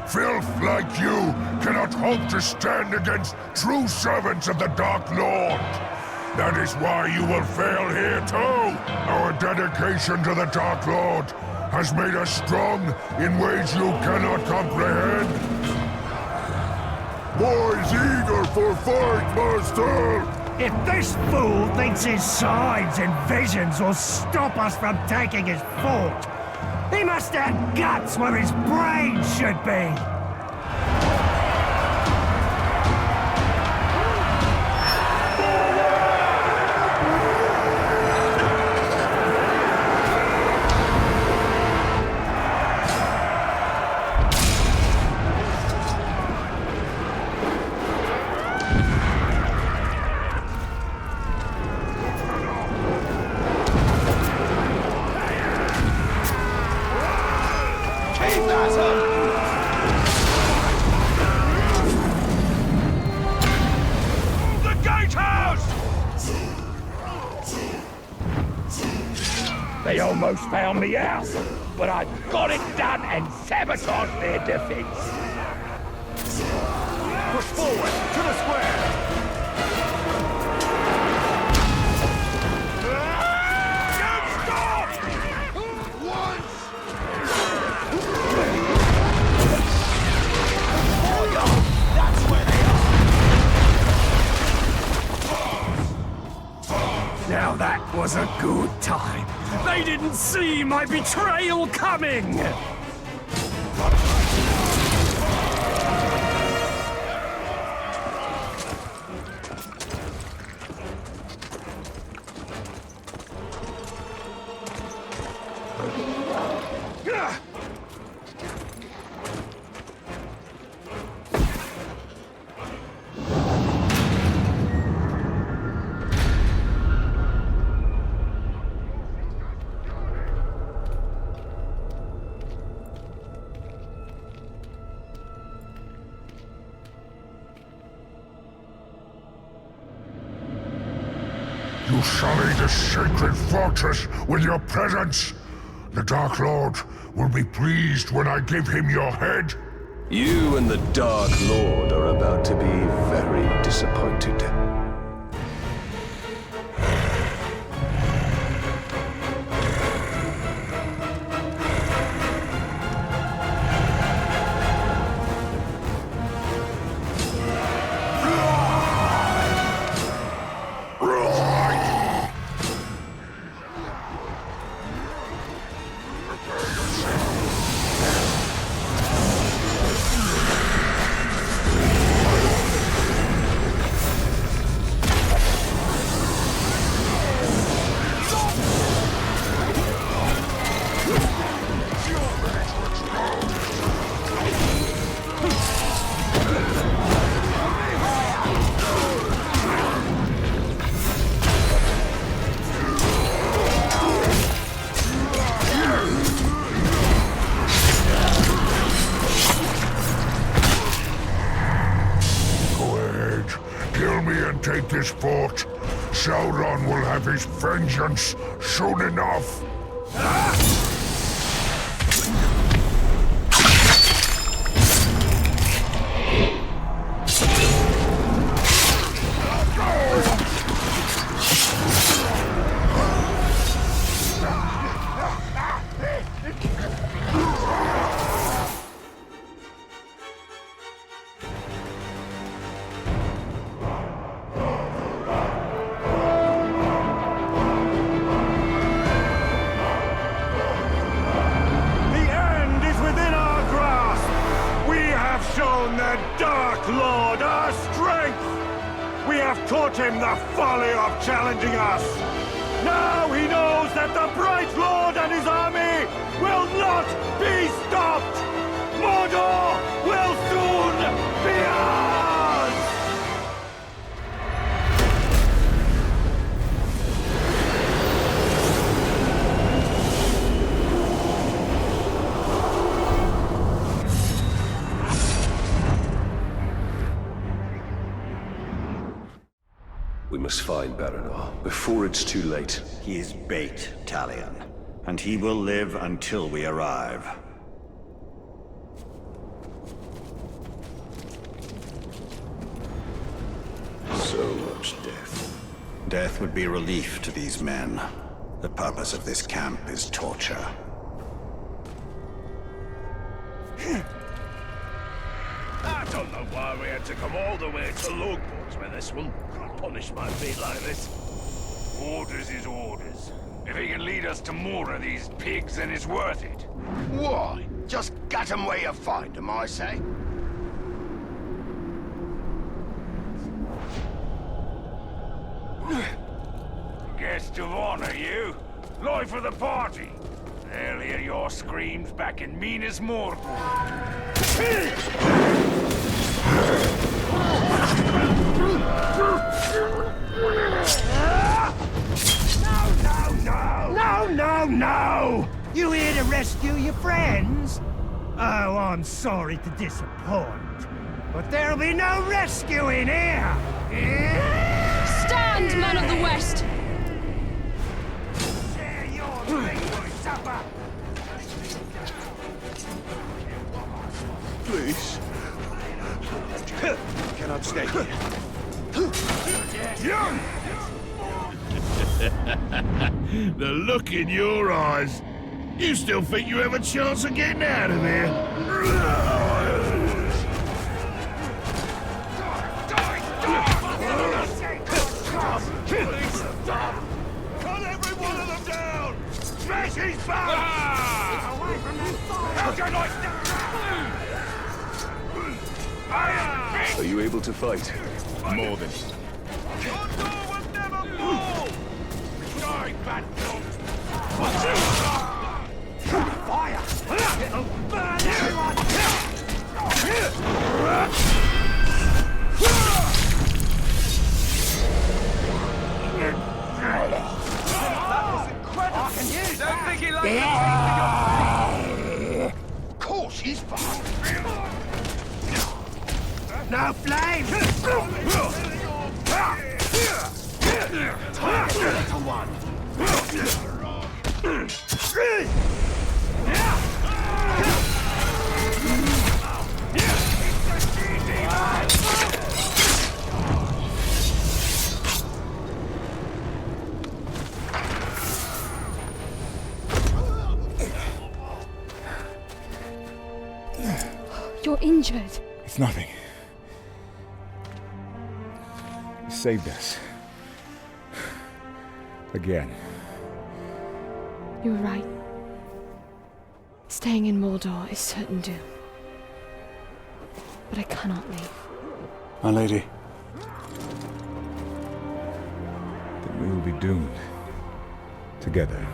Filth like you cannot hope to stand against true servants of the Dark Lord. That is why you will fail here too. Our dedication to the Dark Lord has made us strong in ways you cannot comprehend. Boys eager for fight, master! If this fool thinks his signs and visions will stop us from taking his fort, he must have guts where his brain should be! They almost found me out, but I got it done and sabotaged their defense. Push forward, to the square! Don't stop! Once! Oh, God! That's where they are! Now that was a good time. They didn't see my betrayal coming! You sully this sacred fortress with your presence. The Dark Lord will be pleased when I give him your head. You and the Dark Lord are about to be very disappointed. Take this fort. Sauron will have his vengeance soon enough. We have taught him the folly of challenging us. Now he knows that the Bright Lord and his army will not be stopped! Mordor will soon be ours! We must find Baranor before it's too late. He is bait, Talion, and he will live until we arrive. So much death. Death would be relief to these men. The purpose of this camp is torture. I don't know why we had to come all the way to Logboards with this one. Punish my feet like this. Orders is orders. If he can lead us to more of these pigs, then it's worth it. Why? Just get 'em where you find 'em, I say. Guest of honor, you. Life of the party. They'll hear your screams back in Minas Morgul. No! You here to rescue your friends? Oh, I'm sorry to disappoint, but there'll be no rescuing here! Stand, men of the West! Share your drink for supper! Please. Cannot stay here. The look in your eyes. You still think you have a chance of getting out of here? Cut every one of them down! Smash his back! Away from that fire! Are you able to fight? More than. Gondor will never fall! Die, bad dog! Fire! It'll burn everyone! I can use Don't think he likes Of course he's fast. No flame! Little one. You're injured. It's nothing. You saved us. Again. You were right. Staying in Mordor is certain doom. But I cannot leave. My lady. Then we will be doomed. Together.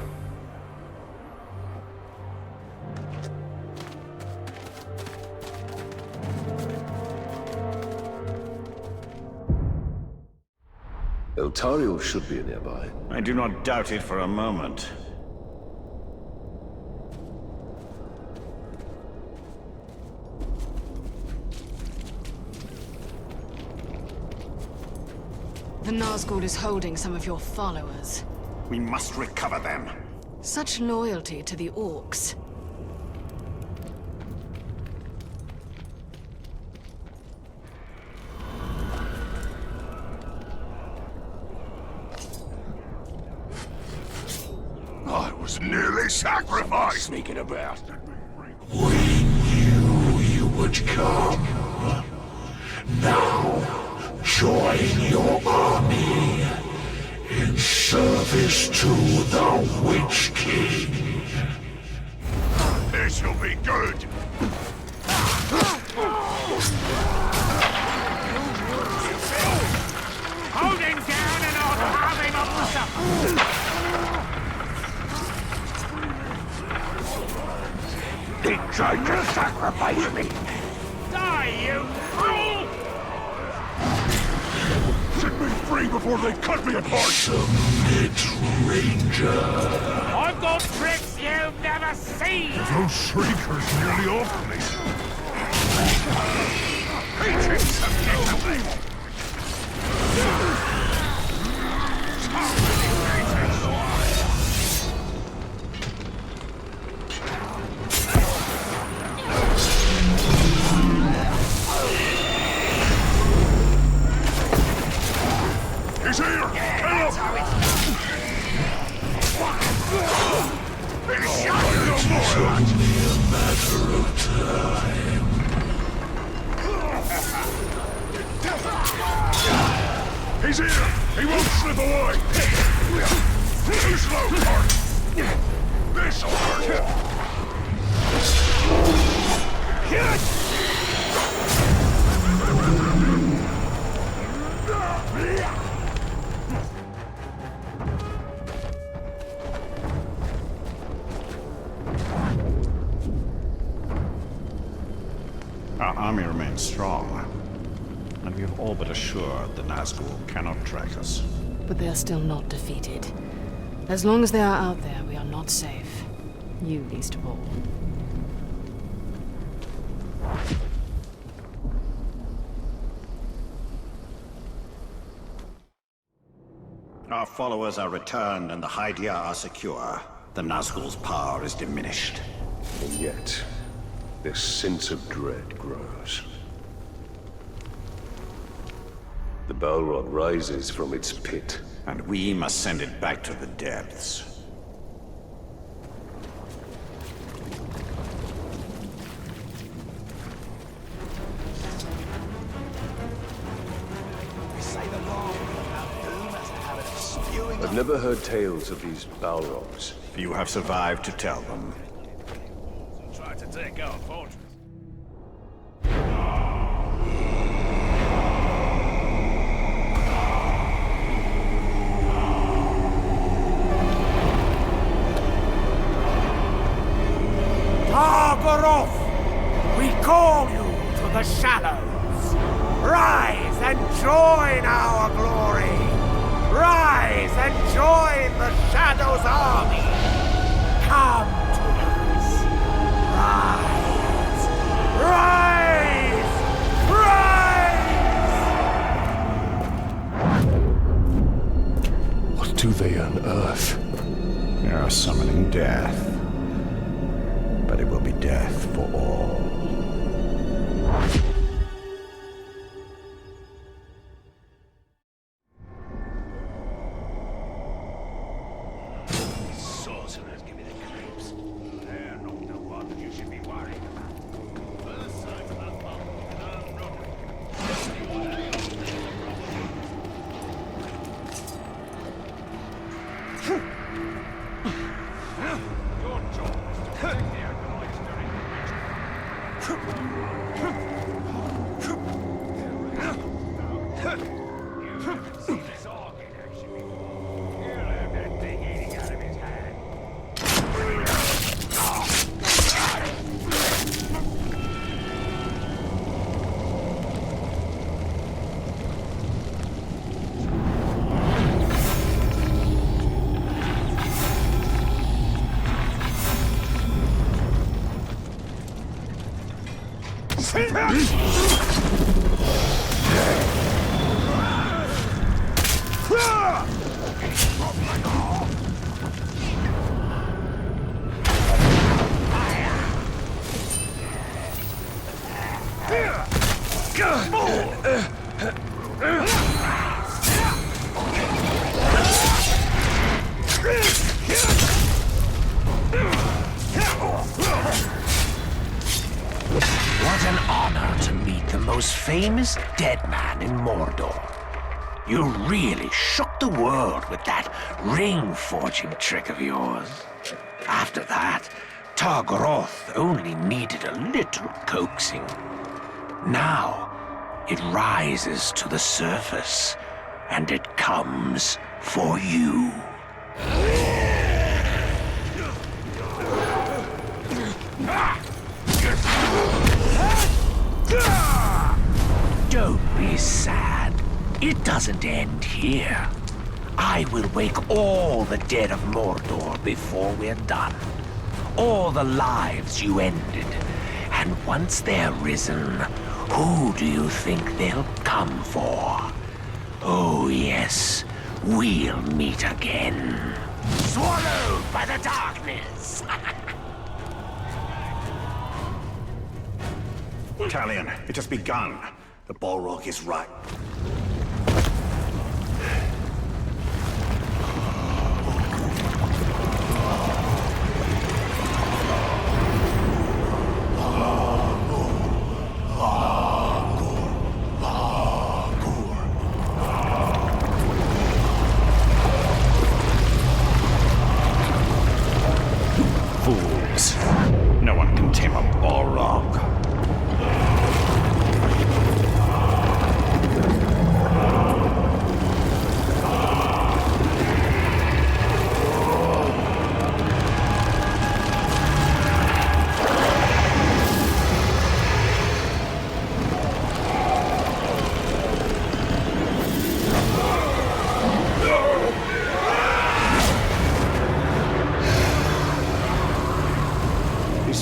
Eltariel should be nearby. I do not doubt it for a moment. The Nazgûl is holding some of your followers. We must recover them. Such loyalty to the orcs. I was nearly sacrificed! Sneaking about. We knew you would come. Now, join your army in service to the Witch King. This'll be good! He tried to sacrifice me. Die, you fool! Set me free before they cut me apart! Submit, Ranger. I've got tricks you've never seen! Those shriekers nearly off me. Hate him, submit. He's here! Kill him! He's shot no more! Only a matter of time. He's here! He won't slip away! Too slow, Clark! This'll hurt him! Our army remains strong, and we have all but assured the Nazgul cannot track us. But they are still not defeated. As long as they are out there, we are not safe. You least of all. Our followers are returned and the Hydia are secure. The Nazgul's power is diminished. And yet, this sense of dread grows. The Balrog rises from its pit. And we must send it back to the depths. I've never heard tales of these Balrogs. You have survived to tell them. Try to take our fortress. Targaroth! We call you to the shadows. Rise and join our glory. Rise and join the Shadow's army. Come to us. Rise! Rise! Rise! What do they unearth? They are summoning death. But it will be death for all. Sorcerers give me the creeps. They're not the ones you should be worrying about. First sign of that bomb, Your job is to protect the acolytes during the You haven't seen this orc in action before. You'll have that thing eating out of his hand. What an honor to meet the most famous dead man in Mordor. You really shook the world with that ring-forging trick of yours. After that, Targaroth only needed a little coaxing. Now, it rises to the surface, and it comes for you. Don't be sad. It doesn't end here. I will wake all the dead of Mordor before we're done. All the lives you ended. And once they're risen, who do you think they'll come for? Oh yes, we'll meet again. Swallowed by the darkness! Talion, it has begun. The Balrog is right. Fools. No one can tame a Balrog.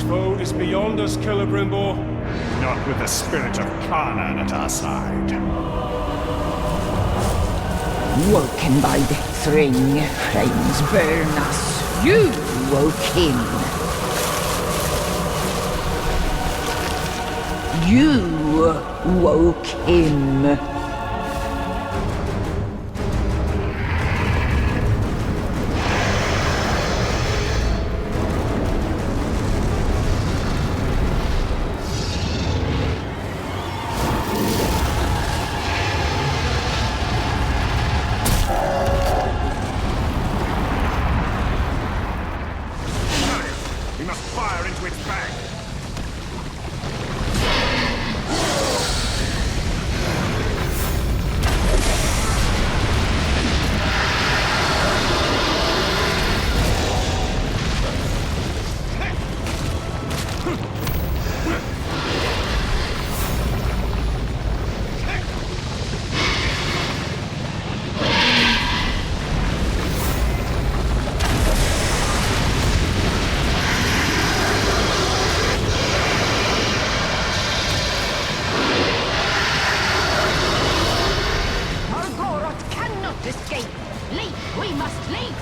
Foe is beyond us, Celebrimbor. Not with the spirit of Canaan at our side. Woken by death's ring, flames burn us. You woke him. You woke him. We must fire into its back. Escape! Leave! We must leave!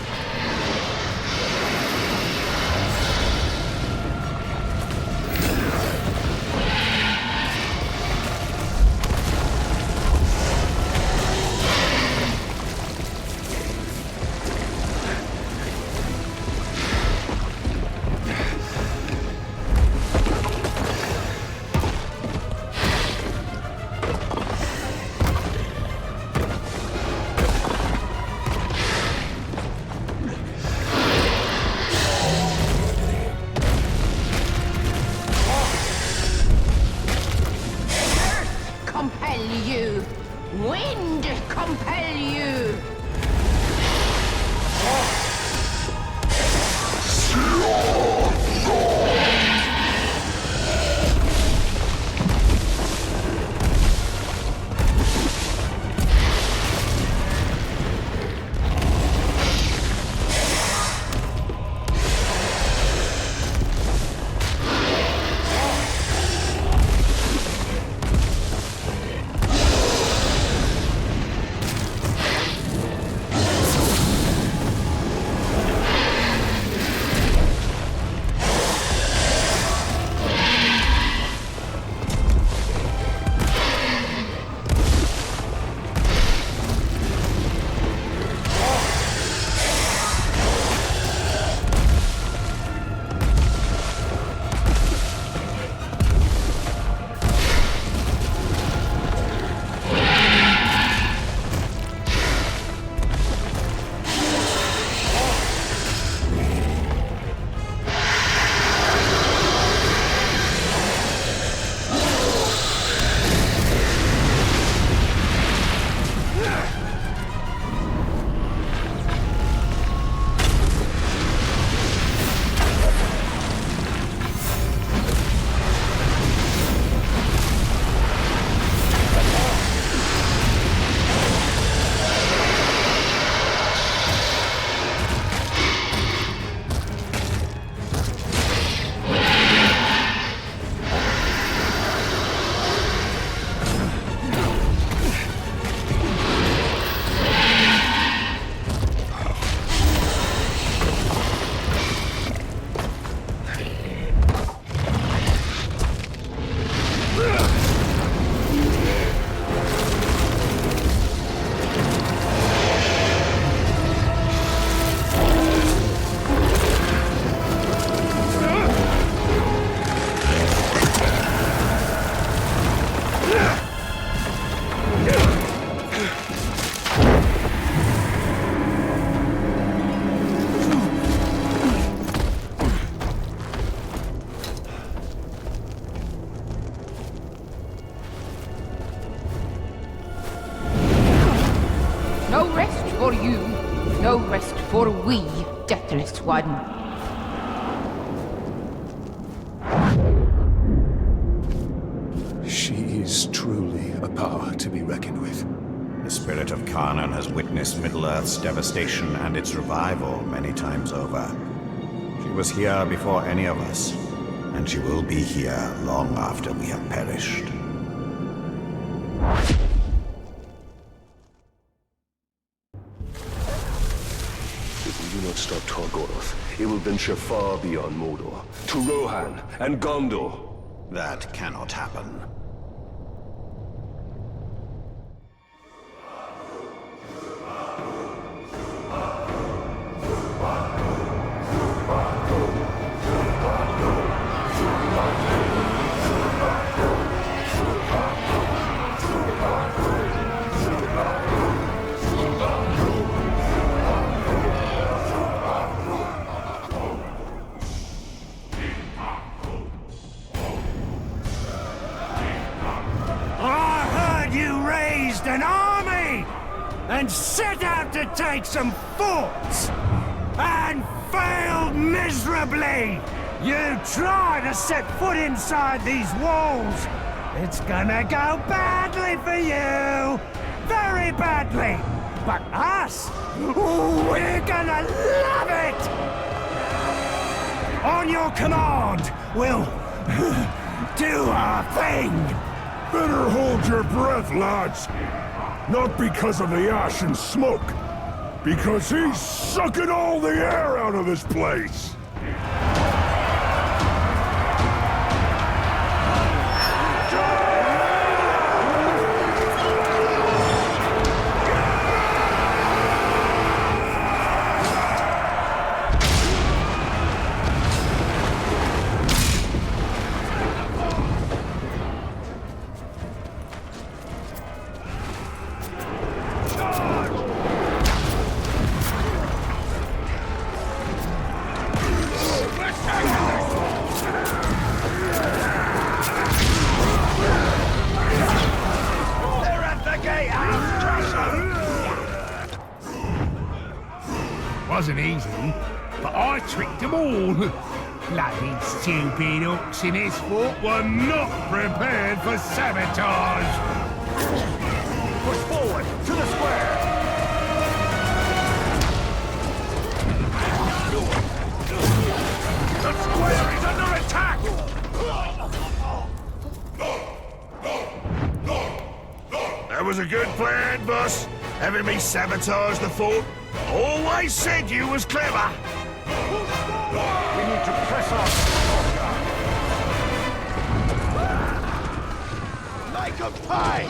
No rest for you. No rest for we, Deathless One. She is truly a power to be reckoned with. The spirit of Kanan has witnessed Middle-earth's devastation and its revival many times over. She was here before any of us, and she will be here long after we have perished. If we do not stop Targoroth, it will venture far beyond Mordor, to Rohan and Gondor. That cannot happen. An army and set out to take some forts and failed miserably. You try to set foot inside these walls, it's gonna go badly for you, very badly. But us, we're gonna love it. On your command, we'll do our thing. Better hold your breath, lads. Not because of the ash and smoke. Because he's sucking all the air out of this place. Wasn't easy, but I tricked them all. Bloody stupid orcs in this fort were not prepared for sabotage. Push forward to the square. The square is under attack! That was a good plan, boss. Having me sabotage the fort. Always said you was clever. We need to press on. Like a pie!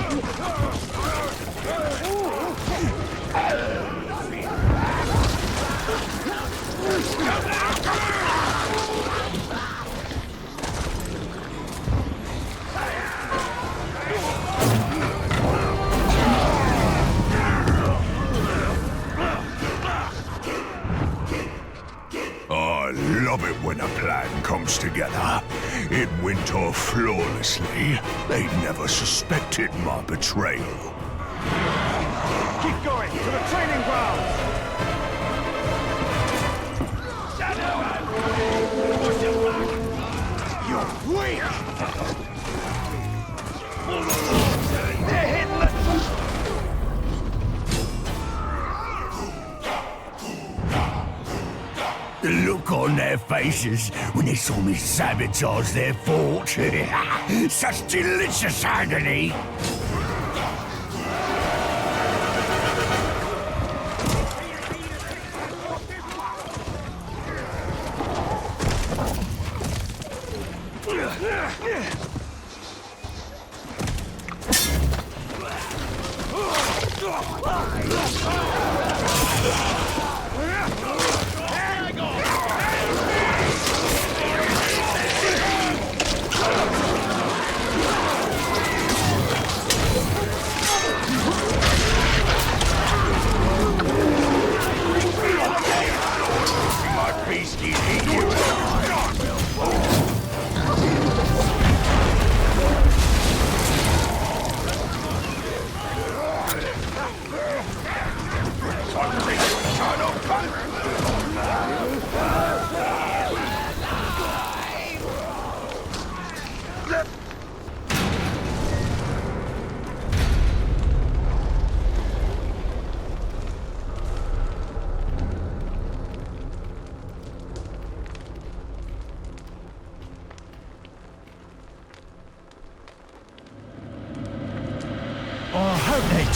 I love it when a plan comes together. It went off flawlessly. They never suspected my betrayal. Keep going to the training grounds! You're weak! They're hitting The look on their faces when they saw me sabotage their fort. Such delicious agony.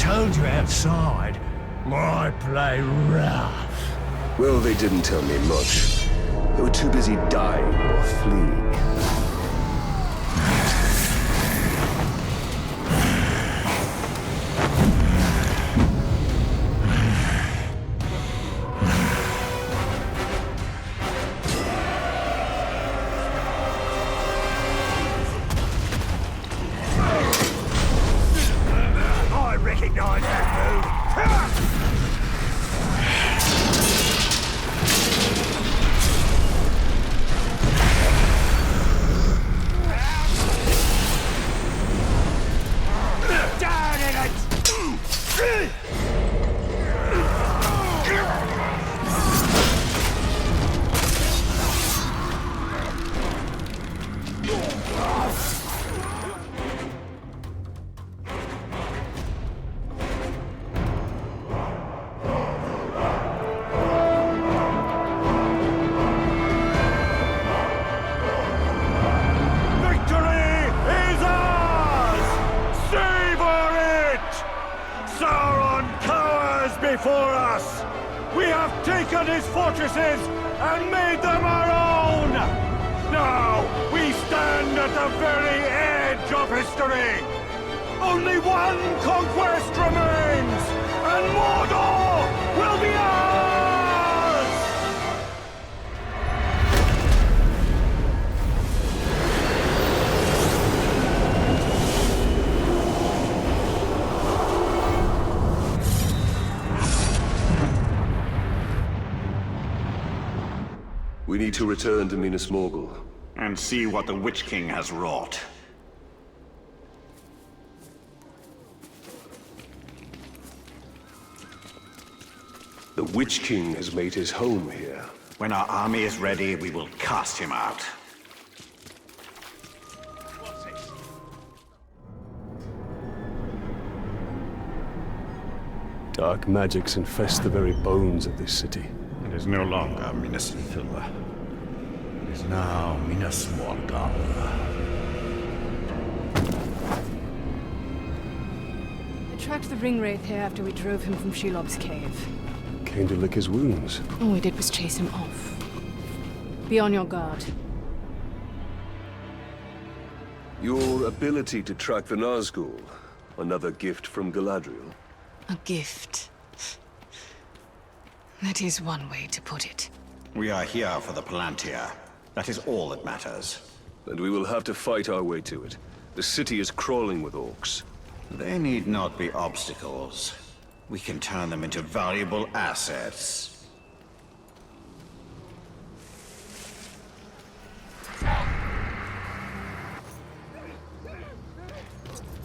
told you outside, I play rough. Well, they didn't tell me much. They were too busy dying or fleeing. I recognize that move. Down in it! Victory is ours! Savor it! Sauron cowers before us! We have taken his fortresses and made them our own! Now, we stand at the very edge of history! Only one conquest remains, and Mordor will be ours! We need to return to Minas Morgul. And see what the Witch King has wrought. The Witch King has made his home here. When our army is ready, we will cast him out. Dark magics infest the very bones of this city. It is no longer Minas Ithil. It is now Minas Morgul. I tracked the ringwraith here after we drove him from Shelob's cave. Came to lick his wounds. All we did was chase him off. Be on your guard. Your ability to track the Nazgul. Another gift from Galadriel. A gift. That is one way to put it. We are here for the Palantir. That is all that matters. And we will have to fight our way to it. The city is crawling with orcs. They need not be obstacles. We can turn them into valuable assets.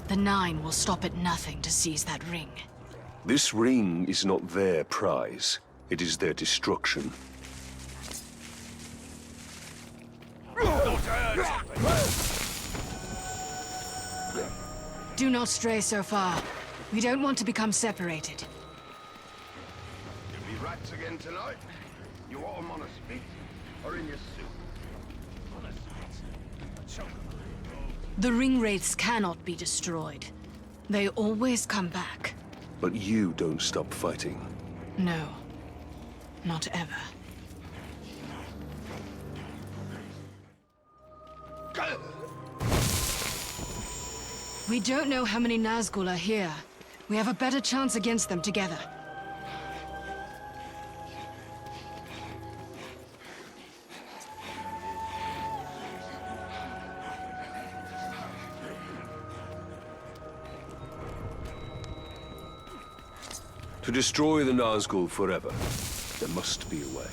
The Nine will stop at nothing to seize that ring. This ring is not their prize. It is their destruction. Do not stray so far. We don't want to become separated. You be rats again tonight? You want them on a spit? Or in your soup? On a spit. The ringwraiths cannot be destroyed. They always come back. But you don't stop fighting. No. Not ever. We don't know how many Nazgul are here. We have a better chance against them together. To destroy the Nazgul forever, there must be a way.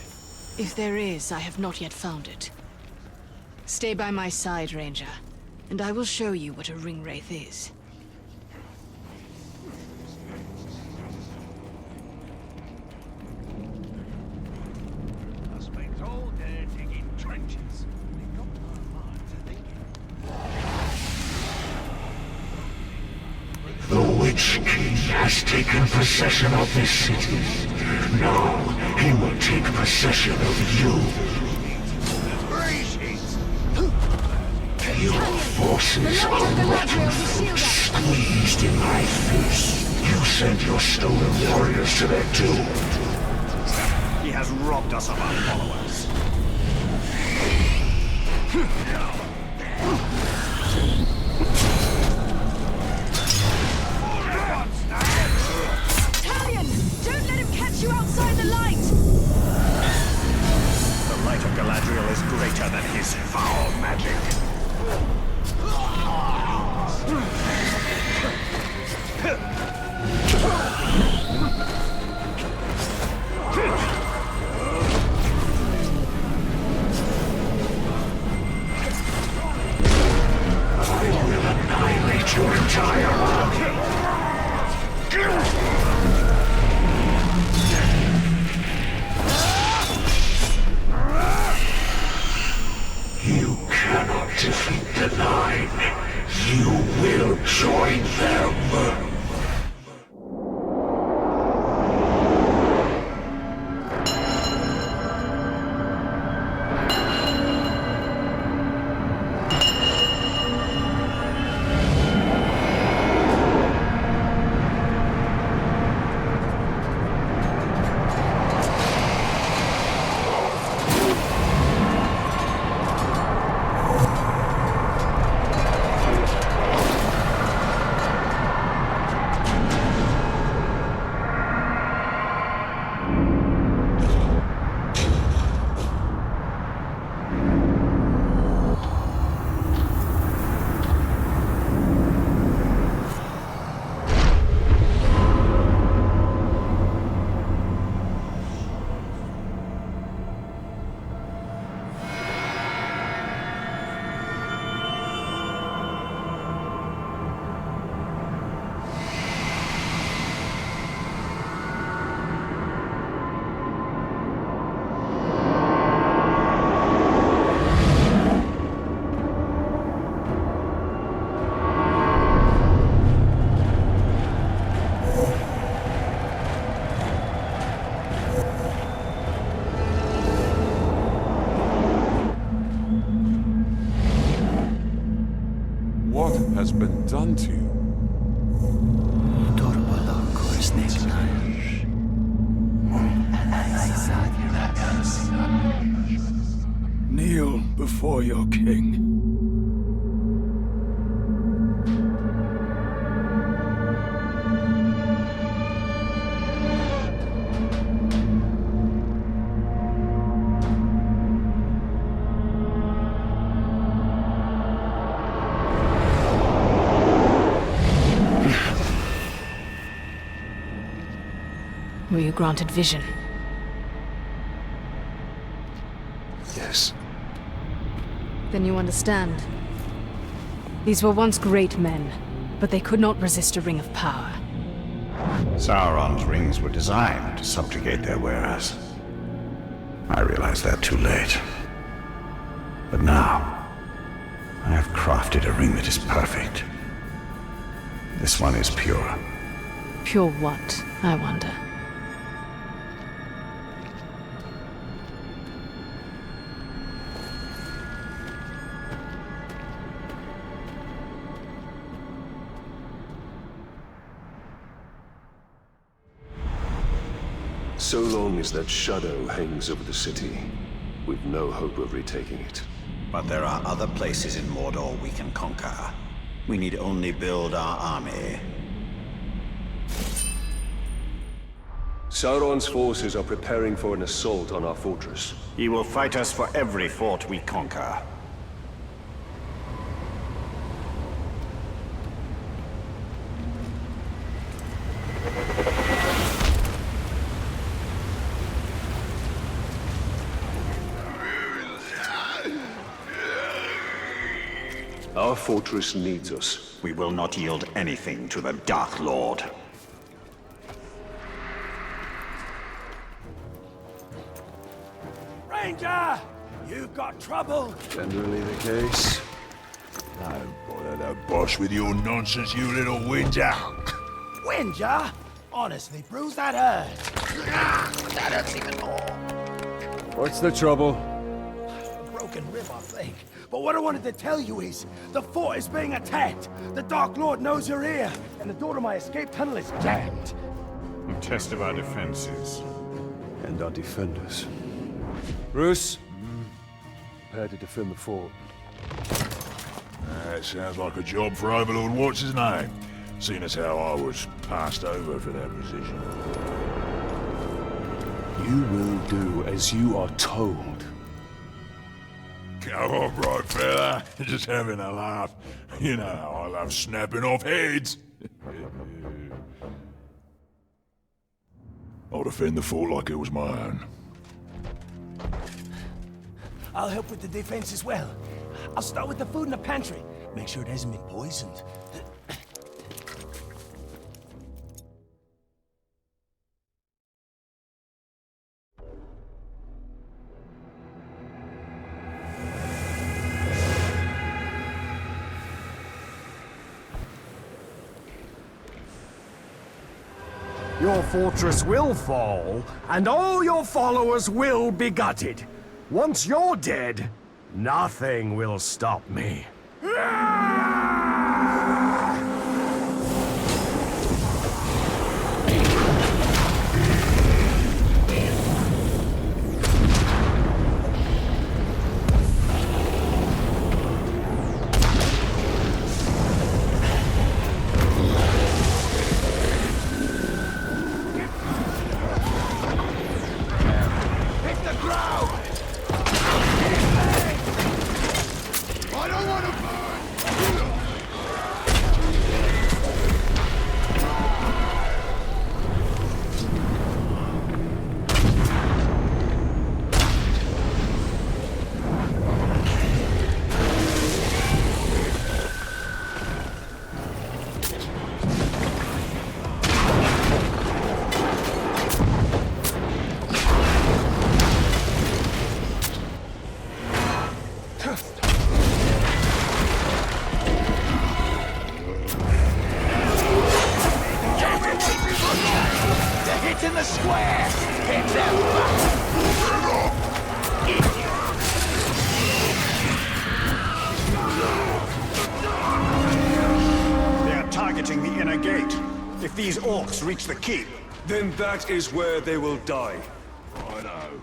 If there is, I have not yet found it. Stay by my side, Ranger, and I will show you what a ringwraith is. I spent all day digging trenches. It got my mind to thinking. The Witch King has taken possession of this city. Now he will take possession of you. Your forces are rotten fruit squeezed in my fist. You sent your stolen warriors to their doom. He has robbed us of our followers. Talion! Don't let him catch you outside the light! The light of Galadriel is greater than his foul magic. I will annihilate your entire army. You cannot defeat the Nine. You will join them. What has been done to you? Kneel before your king. Were you granted vision? Yes. Then you understand. These were once great men, but they could not resist a ring of power. Sauron's rings were designed to subjugate their wearers. I realized that too late. But now, I have crafted a ring that is perfect. This one is pure. Pure what, I wonder? So long as that shadow hangs over the city, we've no hope of retaking it. But there are other places in Mordor we can conquer. We need only build our army. Sauron's forces are preparing for an assault on our fortress. He will fight us for every fort we conquer. Our fortress needs us. We will not yield anything to the Dark Lord. Ranger! You've got trouble! Generally the case. Don't bother the boss with your nonsense, you little whinger. Whinger? Honestly, Bruce, that hurt. What's the trouble? Broke fucking rib, I think. But what I wanted to tell you is, the fort is being attacked. The Dark Lord knows you're here, and the door to my escape tunnel is jammed. A test of our defenses. And our defenders. Bruce, prepare to defend the fort. That sounds like a job for Overlord What's-His-Name, seeing as how I was passed over for that position. You will do as you are told. Come on, right, fella. Just having a laugh. You know how I love snapping off heads. I'll defend the fort like it was my own. I'll help with the defense as well. I'll start with the food in the pantry. Make sure it hasn't been poisoned. Your fortress will fall, and all your followers will be gutted. Once you're dead, nothing will stop me. In the square! Hit them! They are targeting the inner gate. If these orcs reach the keep... Then that is where they will die. I know.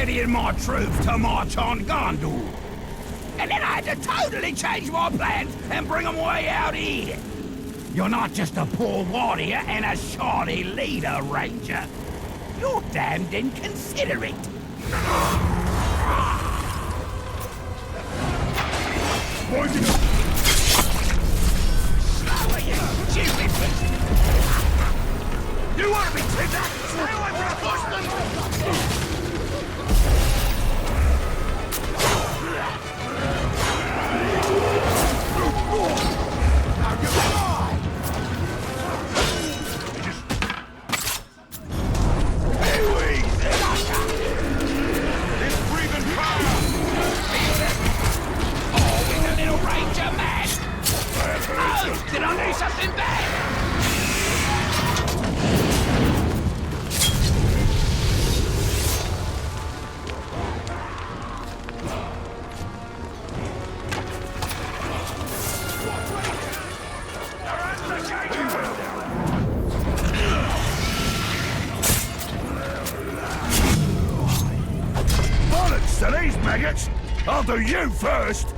readying my troops to march on Gondor. And then I had to totally change my plans and bring them way out here. You're not just a poor warrior and a shoddy leader, Ranger. You're damned inconsiderate. Slower, you stupid beast! You want to be trigger? Stay away from the horseman! Did I do something bad? Bollocks to these maggots! I'll do you first!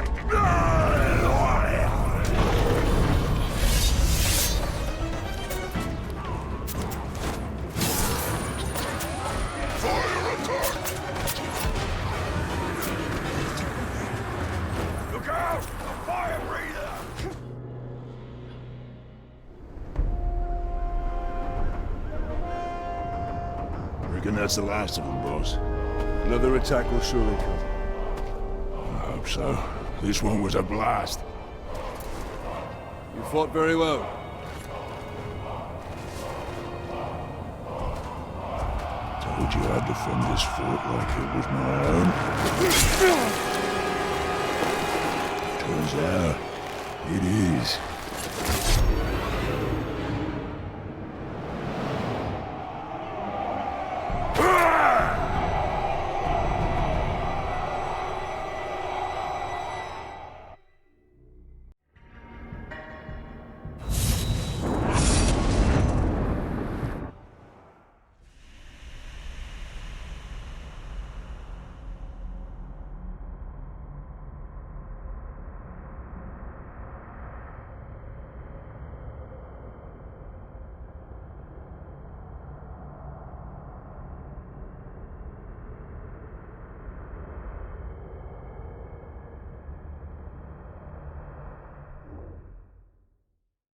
Reckon that's the last of them, boss. Another attack will surely come. I hope so. This one was a blast. You fought very well. Told you I'd defend this fort like it was my own. Turns out, it is.